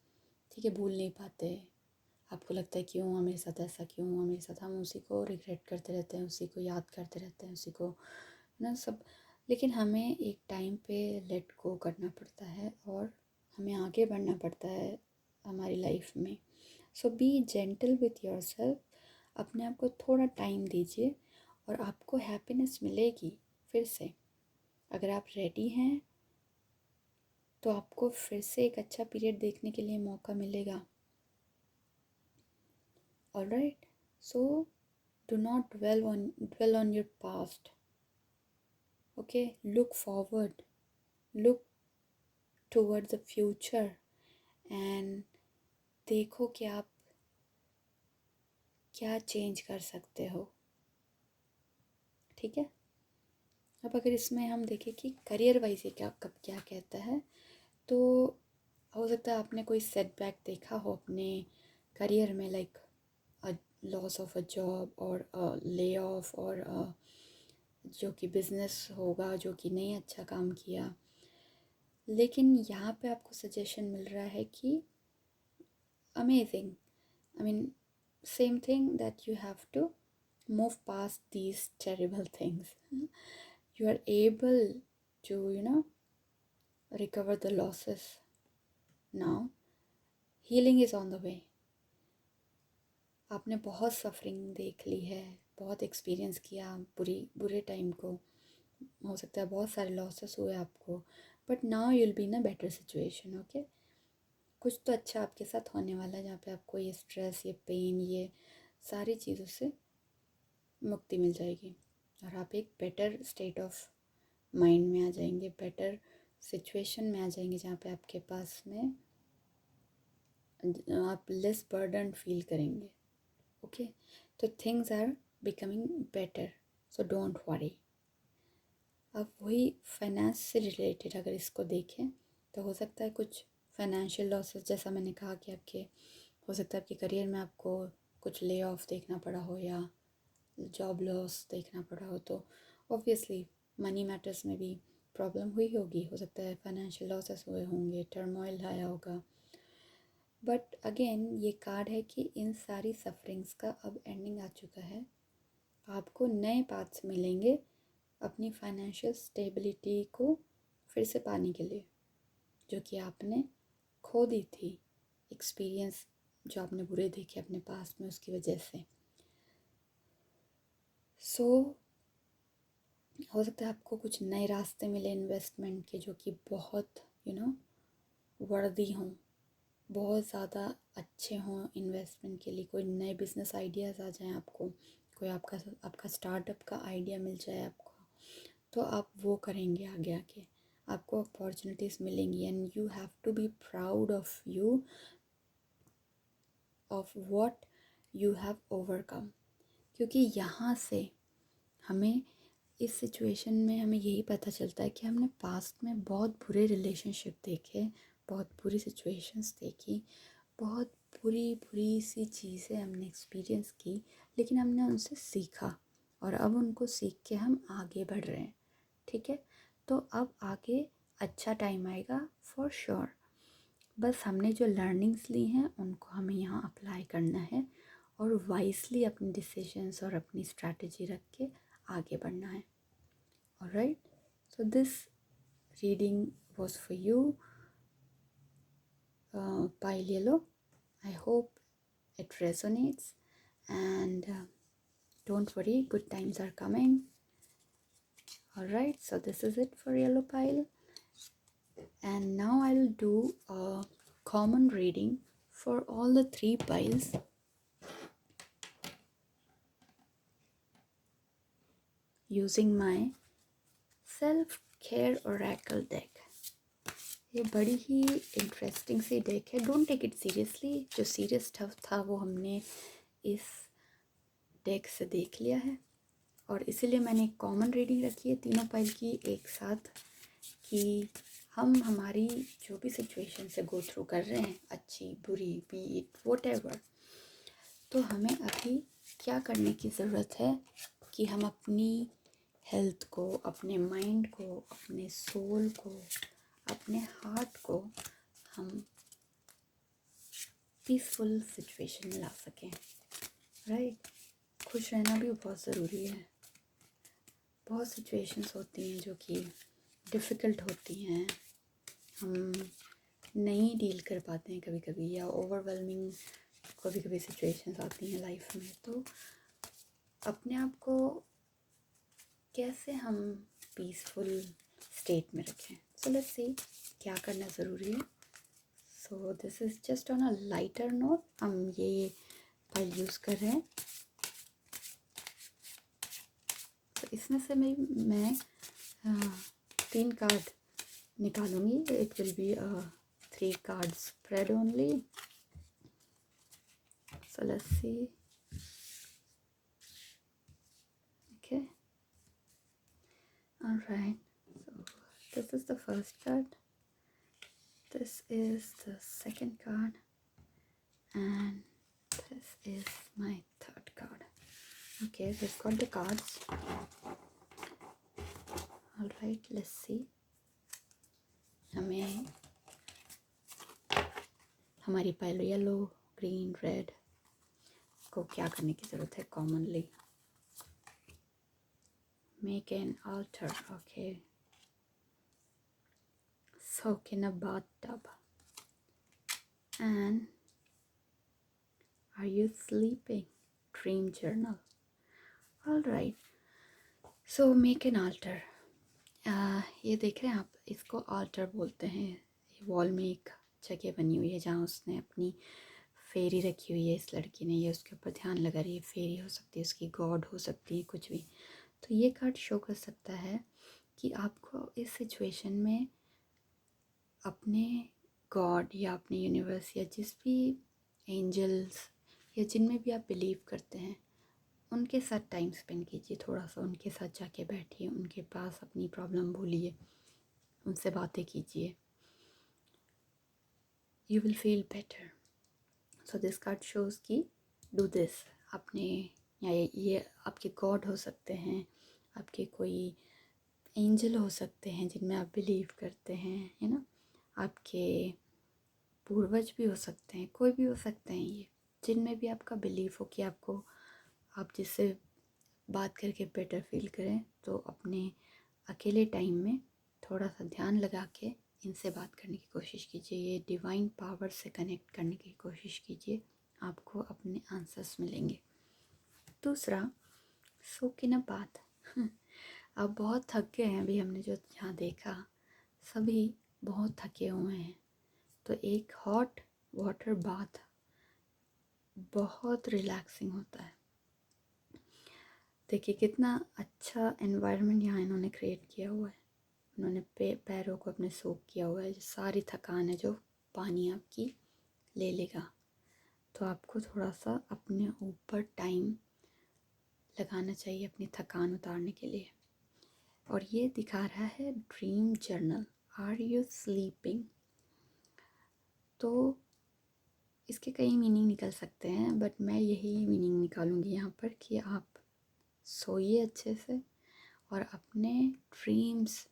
ठीक है, भूल नहीं पाते, आपको लगता है क्यों हुआ मेरे साथ ऐसा, क्यों हुआ मेरे साथ, हम उसी को रिग्रेट करते रहते हैं, उसी को याद करते रहते हैं, उसी को सब। लेकिन हमें एक टाइम पे लेट गो करना पड़ता है और हमें आगे बढ़ना पड़ता है हमारी लाइफ में। So be gentle with yourself, अपने आप को थोड़ा टाइम दीजिए और आपको हैप्पीनेस मिलेगी फिर से। अगर आप रेडी हैं तो आपको फिर से एक अच्छा पीरियड देखने के लिए मौका मिलेगा। Alright, so do not dwell on your past. Okay, look forward, look toward the future and देखो कि आप क्या चेंज कर सकते हो। ठीक है, अब अगर इसमें हम देखें कि करियर वाइज ये क्या कहता है, तो हो सकता है आपने कोई सेटबैक देखा हो अपने करियर में, like loss of a job और ले ऑफ और जो कि बिज़नेस होगा जो कि नहीं अच्छा काम किया। लेकिन यहाँ पे आपको सजेशन मिल रहा है कि amazing, I mean same thing that you have to move past these terrible things. You are able to, recover the losses. Now, healing is on the way. आपने बहुत सफरिंग देख ली है, बहुत एक्सपीरियंस किया बुरे टाइम को, हो सकता है बहुत सारे लॉसेस हुए आपको, but now you will be in a better situation. Okay, कुछ तो अच्छा आपके साथ होने वाला है जहाँ पे आपको ये स्ट्रेस, ये पेन, ये सारी चीज़ों से मुक्ति मिल जाएगी और आप एक बेटर स्टेट ऑफ माइंड में आ जाएंगे, बेटर सिचुएशन में आ जाएंगे जहाँ पे आपके पास में आप लेस बर्डन फील करेंगे। ओके, तो things are becoming better, so don't worry. अब वही फाइनेंस से रिलेटेड अगर इसको देखें तो हो सकता है कुछ फाइनेंशियल लॉसेस, जैसा मैंने कहा कि आपके हो सकता है आपके करियर में आपको कुछ ले ऑफ देखना पड़ा हो या जॉब लॉस देखना पड़ा हो, तो ऑब्वियसली मनी मैटर्स में भी प्रॉब्लम हुई होगी, हो सकता है फाइनेंशियल लॉसेस हुए होंगे, टर्मोइल आया होगा। बट अगेन ये कार्ड है कि इन सारी सफरिंग्स का अब एंडिंग आ चुका है, आपको नए पाथ्स मिलेंगे अपनी फाइनेंशियल स्टेबिलिटी को फिर से पाने के लिए, जो कि आपने खो दी थी एक्सपीरियंस जो आपने बुरे देखे अपने पास में उसकी वजह से। सो हो सकता है आपको कुछ नए रास्ते मिले इन्वेस्टमेंट के जो कि बहुत वर्दी हों, बहुत ज़्यादा अच्छे हों इन्वेस्टमेंट के लिए। कोई नए बिजनेस आइडियाज़ आ जाएं आपको, कोई आपका स्टार्टअप का आइडिया मिल जाए आपको, तो आप वो करेंगे आगे आके, आपको अपॉर्चुनिटीज़ मिलेंगी and you have to be proud of you, of what you have overcome. क्योंकि यहाँ से हमें इस सिचुएशन में हमें यही पता चलता है कि हमने पास्ट में बहुत बुरे रिलेशनशिप देखे, बहुत बुरी सिचुएशंस देखी, बहुत बुरी बुरी सी चीज़ें हमने एक्सपीरियंस की, लेकिन हमने उनसे सीखा और अब उनको सीख के हम आगे बढ़ रहे हैं। ठीक है, तो अब आगे अच्छा टाइम आएगा फॉर श्योर। बस हमने जो लर्निंग्स ली हैं उनको हमें यहाँ अप्लाई करना है और वाइसली अपने डिसीजंस और अपनी स्ट्रैटेजी रख के आगे बढ़ना है। Alright, so this reading was for you, pile yellow. I hope it resonates and don't worry, good times are coming. Alright, so this is it for yellow pile, and now I'll do a common reading for all the three piles. Using my self care oracle deck. ये बड़ी ही interesting C DAC है, don't take it seriously, जो serious stuff था वो हमने इस deck से देख लिया है और इसीलिए मैंने एक कॉमन रीडिंग रखी है तीनों पाइल की एक साथ, कि हम हमारी जो भी सिचुएशन से गो थ्रू कर रहे हैं, अच्छी बुरी बी इट वॉट एवर, तो हमें अभी क्या करने की ज़रूरत है कि हम अपनी हेल्थ को, अपने माइंड को, अपने सोल को, अपने हार्ट को हम पीसफुल सिचुएशन में ला सकें। राइट, खुश रहना भी बहुत ज़रूरी है। बहुत सिचुएशंस होती हैं जो कि डिफ़िकल्ट होती हैं, हम नहीं डील कर पाते हैं कभी कभी, या ओवरवेलमिंग कभी कभी सिचुएशंस आती हैं लाइफ में, तो अपने आप को कैसे हम पीसफुल स्टेट में रखें। सो लेट्स सी क्या करना ज़रूरी है। सो this is just on a lighter note, हम ये फाइल यूज़ कर रहे हैं। तो इसमें से मैं 3 कार्ड निकालूंगी। It will be 3 card spread only. So let's see. Okay. All right, so this is the first card, this is the second card, and This is my third card. Okay, we've got the cards. Alright, let's see. हमें हमारी pile yellow, green, red को क्या करने की ज़रूरत है commonly? Make an altar. Okay. Soak in a bathtub. And are you sleeping? Dream journal. Alright. So make an altar. ये देख रहे हैं आप, इसको altar बोलते हैं. वॉल में एक जगह बनी हुई है जहाँ उसने अपनी फेरी रखी हुई है. इस लड़की ने ये उसके ऊपर ध्यान लगा रही है. फेरी हो सकती है, उसकी गॉड हो सकती है, कुछ भी. तो ये कार्ड शो कर सकता है कि आपको इस सिचुएशन में अपने गॉड या अपने यूनिवर्स या जिस भी एंजल्स या जिनमें भी आप बिलीव करते हैं उनके साथ टाइम स्पेंड कीजिए. थोड़ा सा उनके साथ जाके बैठिए, उनके पास अपनी प्रॉब्लम बोलिए, उनसे बातें कीजिए. You will feel better. So this card shows कि डू दिस. अपने या ये आपके गॉड हो सकते हैं, आपके कोई एंजल हो सकते हैं जिनमें आप बिलीव करते हैं, है ना. आपके पूर्वज भी हो सकते हैं, कोई भी हो सकते हैं. ये जिनमें भी आपका बिलीव हो कि आपको आप जिससे बात करके बेटर फील करें, तो अपने अकेले टाइम में थोड़ा सा ध्यान लगा के इनसे बात करने की कोशिश कीजिए. ये डिवाइन पावर से कनेक्ट करने की कोशिश कीजिए. आपको अपने आंसर्स मिलेंगे. दूसरा, सोक इन अ बाथ. आप बहुत थक गए हैं. अभी हमने जो यहाँ देखा, सभी बहुत थके हुए हैं. तो एक हॉट वाटर बाथ बहुत रिलैक्सिंग होता है. देखिए कितना अच्छा एनवायरनमेंट यहाँ इन्होंने क्रिएट किया हुआ है. उन्होंने पैरों को अपने सोक किया हुआ है. जो सारी थकान है जो पानी आपकी ले लेगा. तो आपको थोड़ा सा अपने ऊपर टाइम लगाना चाहिए अपनी थकान उतारने के लिए. और ये दिखा रहा है dream journal. Are you sleeping? तो इसके कई मीनिंग निकल सकते हैं, बट मैं यही मीनिंग निकालूंगी यहाँ पर कि आप सोइए अच्छे से और अपने ड्रीम्स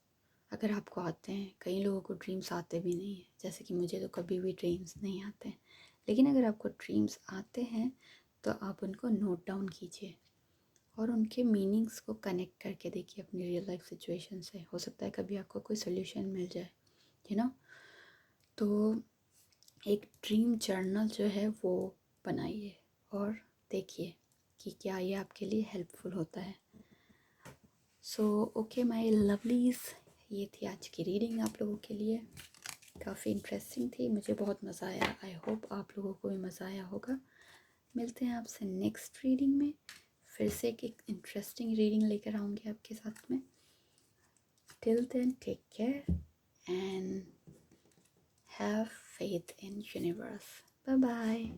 अगर आपको आते हैं. कई लोगों को ड्रीम्स आते भी नहीं हैं, जैसे कि मुझे तो कभी भी ड्रीम्स नहीं आते हैं. लेकिन अगर आपको ड्रीम्स आते हैं तो आप उनको नोट डाउन कीजिए और उनके मीनिंग्स को कनेक्ट करके देखिए अपनी रियल लाइफ सिचुएशन से. हो सकता है कभी आपको कोई सोल्यूशन मिल जाए, यू नो. तो एक ड्रीम जर्नल जो है वो बनाइए और देखिए कि क्या ये आपके लिए हेल्पफुल होता है. सो ओके माय लवलीज़, ये थी आज की रीडिंग आप लोगों के लिए. काफ़ी इंटरेस्टिंग थी, मुझे बहुत मज़ा आया. आई होप आप लोगों को भी मज़ा आया होगा. मिलते हैं आपसे नेक्स्ट रीडिंग में. फिर से एक इंटरेस्टिंग रीडिंग लेकर आऊँगी आपके साथ में. Till then take care and have faith in universe. Bye bye.